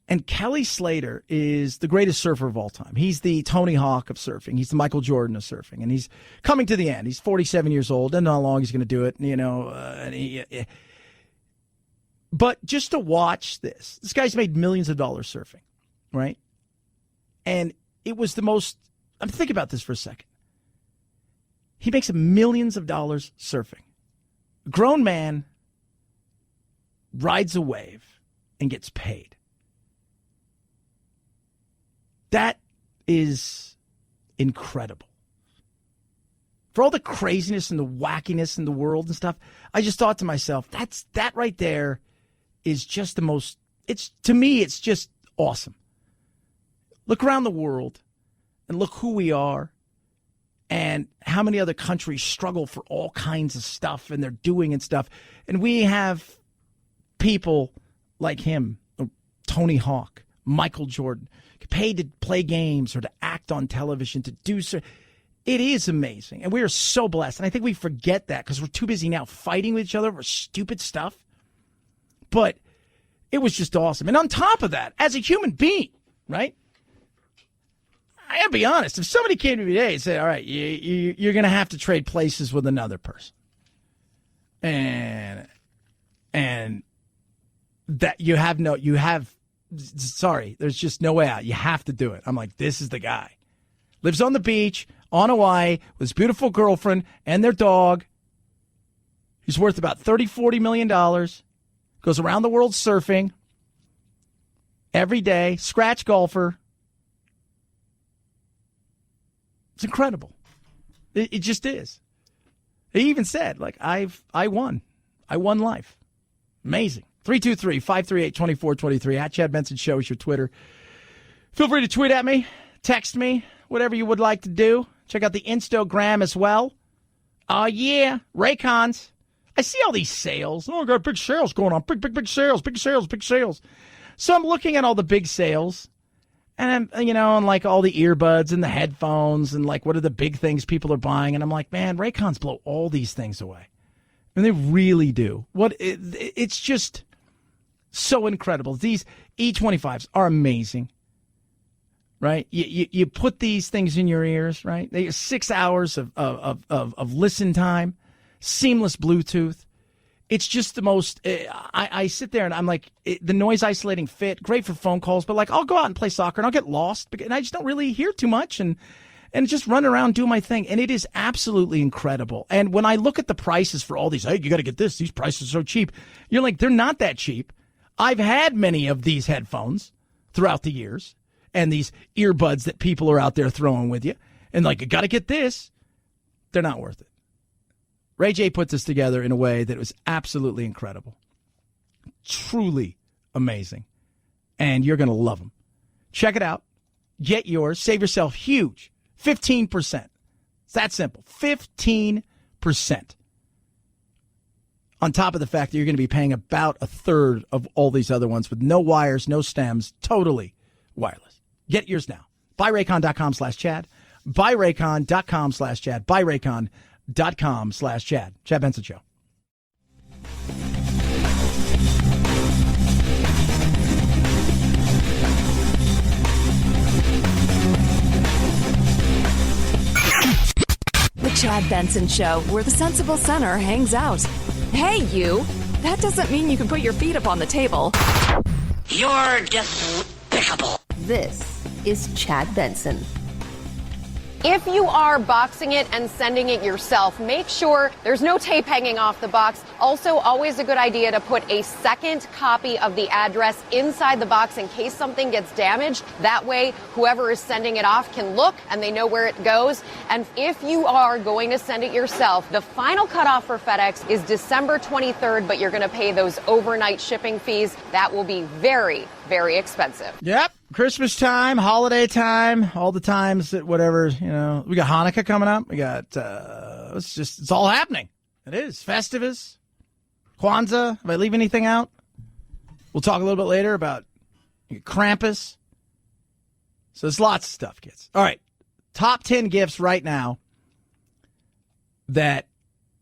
And Kelly Slater is the greatest surfer of all time. He's the Tony Hawk of surfing. He's the Michael Jordan of surfing, and he's coming to the end. He's 47 years old, and not how long he's going to do it, But just to watch this guy's made millions of dollars surfing, right? And it was the most. Think about this for a second. He makes millions of dollars surfing. A grown man rides a wave and gets paid. That is incredible. For all the craziness and the wackiness in the world and stuff, I just thought to myself, that right there is just the most, to me, it's just awesome. Look around the world and look who we are and how many other countries struggle for all kinds of stuff and they're doing and stuff. And we have people like him, Tony Hawk, Michael Jordan, paid to play games or to act on television, to do so. It is amazing. And we are so blessed. And I think we forget that because we're too busy now fighting with each other over stupid stuff. But it was just awesome. And on top of that, as a human being, right? I gotta be honest. If somebody came to me today and said, all right, you're going to have to trade places with another person. And that you have sorry, there's just no way out. You have to do it. I'm like, this is the guy. Lives on the beach, on Hawaii, with his beautiful girlfriend and their dog. He's worth about $30-40 million. Goes around the world surfing every day. Scratch golfer. It's incredible. It just is. He even said, like, I won. I won life. Amazing. 323-538-2423. At Chad Benson Show is your Twitter. Feel free to tweet at me, text me, whatever you would like to do. Check out the Instagram as well. Oh, yeah. Raycons. I see all these sales. Oh, I got big sales going on. Big sales, big sales, big sales. So I'm looking at all the big sales. And I'm, and like all the earbuds and the headphones and like what are the big things people are buying. And I'm like, man, Raycons blow all these things away. And they really do. It's just so incredible. These E25s are amazing, right? You put these things in your ears, right? They have 6 hours of listen time, seamless Bluetooth. It's just the most. I sit there and I'm like, the noise isolating fit, great for phone calls, but like I'll go out and play soccer and I'll get lost and I just don't really hear too much and just run around, do my thing. And it is absolutely incredible. And when I look at the prices for all these, hey, you got to get this. These prices are so cheap. You're like, they're not that cheap. I've had many of these headphones throughout the years and these earbuds that people are out there throwing with you. And like, you got to get this. They're not worth it. Ray J put this together in a way that was absolutely incredible. Truly amazing. And you're going to love them. Check it out. Get yours. Save yourself huge. 15%. It's that simple. 15%. On top of the fact that you're going to be paying about a third of all these other ones with no wires, no stems, totally wireless. Get yours now. BuyRaycon.com/Chad. BuyRaycon.com/Chad. BuyRaycon.com/Chad. Chad Benson Show. The Chad Benson Show, where the sensible center hangs out. Hey, you! That doesn't mean you can put your feet up on the table. You're despicable. This is Chad Benson. If you are boxing it and sending it yourself, make sure there's no tape hanging off the box. Also, always a good idea to put a second copy of the address inside the box in case something gets damaged. That way, whoever is sending it off can look and they know where it goes. And if you are going to send it yourself, the final cutoff for FedEx is December 23rd, but you're going to pay those overnight shipping fees. That will be very, very expensive. Yep. Christmas time, holiday time, all the times that whatever, we got Hanukkah coming up. We got, it's all happening. It is. Festivus, Kwanzaa. If I leave anything out, we'll talk a little bit later about Krampus. So there's lots of stuff, kids. All right. Top 10 gifts right now that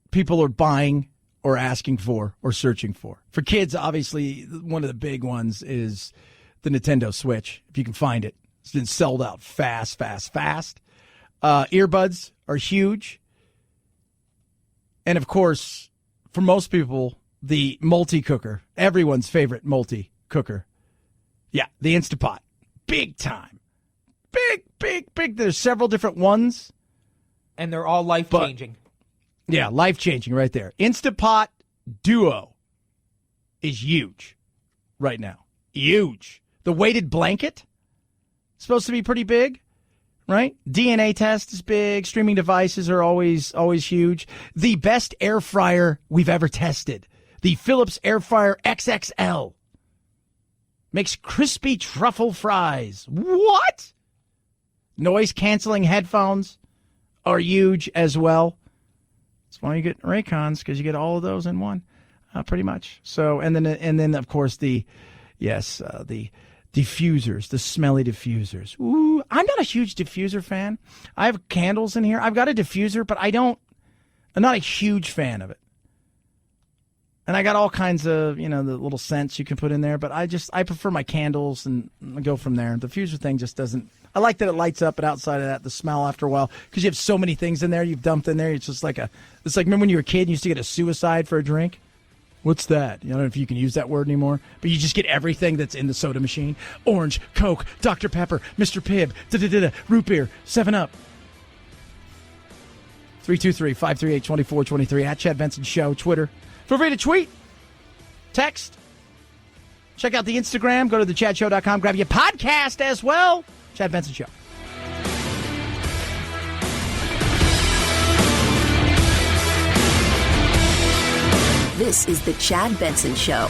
people are buying or asking for or searching for. For kids, obviously, one of the big ones is the Nintendo Switch, if you can find it. It's been sold out fast. Earbuds are huge. And, of course, for most people, the multi-cooker, everyone's favorite multi-cooker. Yeah, the Instapot. Big time. Big. There's several different ones. And they're all life-changing. Yeah, life-changing right there. Instapot Duo is huge right now. Huge. The weighted blanket, supposed to be pretty big, right? DNA test is big. Streaming devices are always huge. The best air fryer we've ever tested. The Philips Air Fryer XXL. Makes crispy truffle fries. What? Noise-canceling headphones are huge as well. That's why you get Raycons, because you get all of those in one, pretty much. So, and then of course the diffusers, the smelly diffusers. Ooh, I'm not a huge diffuser fan. I have candles in here. I've got a diffuser, but I'm not a huge fan of it. And I got all kinds of, the little scents you can put in there, but I prefer my candles and go from there. The diffuser thing just doesn't. I like that it lights up, but outside of that, the smell after a while, because you have so many things in there you've dumped in there. It's just like remember when you were a kid and you used to get a suicide for a drink? What's that? I don't know if you can use that word anymore, but you just get everything that's in the soda machine. Orange, Coke, Dr. Pepper, Mr. Pibb, root beer, 7-Up. 323-538-2423 at Chad Benson Show, Twitter. Feel free to tweet, text. Check out the Instagram. Go to thechadshow.com. Grab your podcast as well. Chad Benson Show. This is the Chad Benson Show.